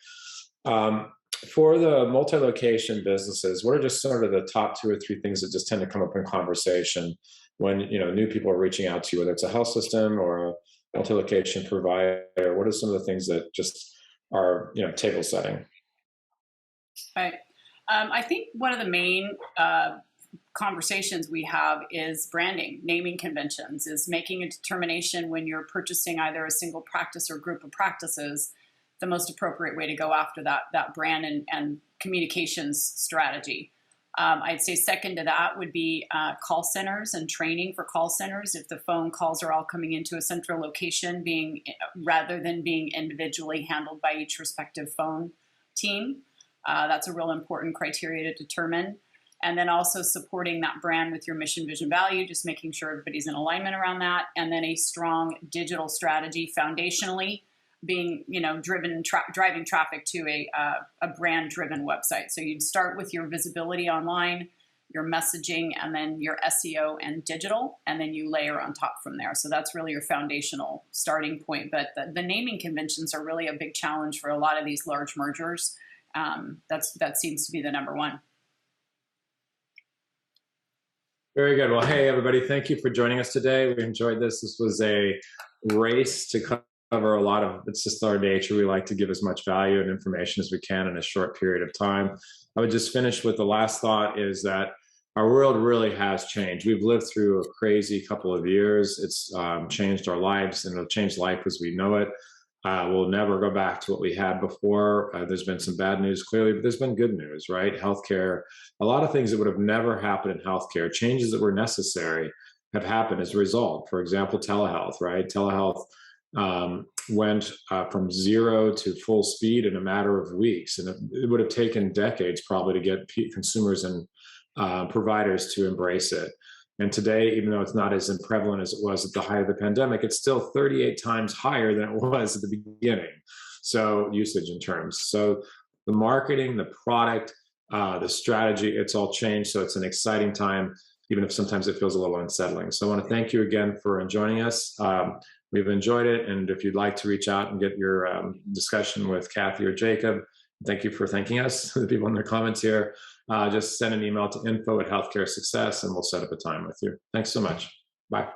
For the multi-location businesses, what are just sort of the top 2 or 3 things that just tend to come up in conversation when new people are reaching out to you, whether it's a health system or a multi-location provider? What are some of the things that just are table setting? Right. I think one of the main conversations we have is branding, naming conventions, is making a determination when you're purchasing either a single practice or group of practices, the most appropriate way to go after that brand and communications strategy. I'd say second to that would be call centers and training for call centers. If the phone calls are all coming into a central location, rather than being individually handled by each respective phone team, that's a real important criteria to determine. And then also supporting that brand with your mission, vision, value, just making sure everybody's in alignment around that. And then a strong digital strategy foundationally, being, driving traffic to a brand-driven website. So you'd start with your visibility online, your messaging, and then your SEO and digital, and then you layer on top from there. So that's really your foundational starting point. But the naming conventions are really a big challenge for a lot of these large mergers. That seems to be the number one. Very good. Well, hey, everybody, thank you for joining us today. We enjoyed this. This was a race to cover a lot of, it's just our nature. We like to give as much value and information as we can in a short period of time. I would just finish with the last thought is that our world really has changed. We've lived through a crazy couple of years. It's changed our lives, and it'll change life as we know it. We'll never go back to what we had before. There's been some bad news, clearly, but there's been good news, right? Healthcare, a lot of things that would have never happened in healthcare, changes that were necessary, have happened as a result. For example, telehealth, right? Telehealth went from 0 to full speed in a matter of weeks. And it would have taken decades probably to get consumers and providers to embrace it. And today, even though it's not as prevalent as it was at the height of the pandemic, it's still 38 times higher than it was at the beginning. So usage in terms. So the marketing, the product, the strategy, it's all changed. So it's an exciting time, even if sometimes it feels a little unsettling. So I want to thank you again for joining us. We've enjoyed it. And if you'd like to reach out and get your discussion with Kathy or Jacob, thank you for thanking us, the people in the comments here. Just send an email to info@healthcaresuccess and we'll set up a time with you. Thanks so much. Bye.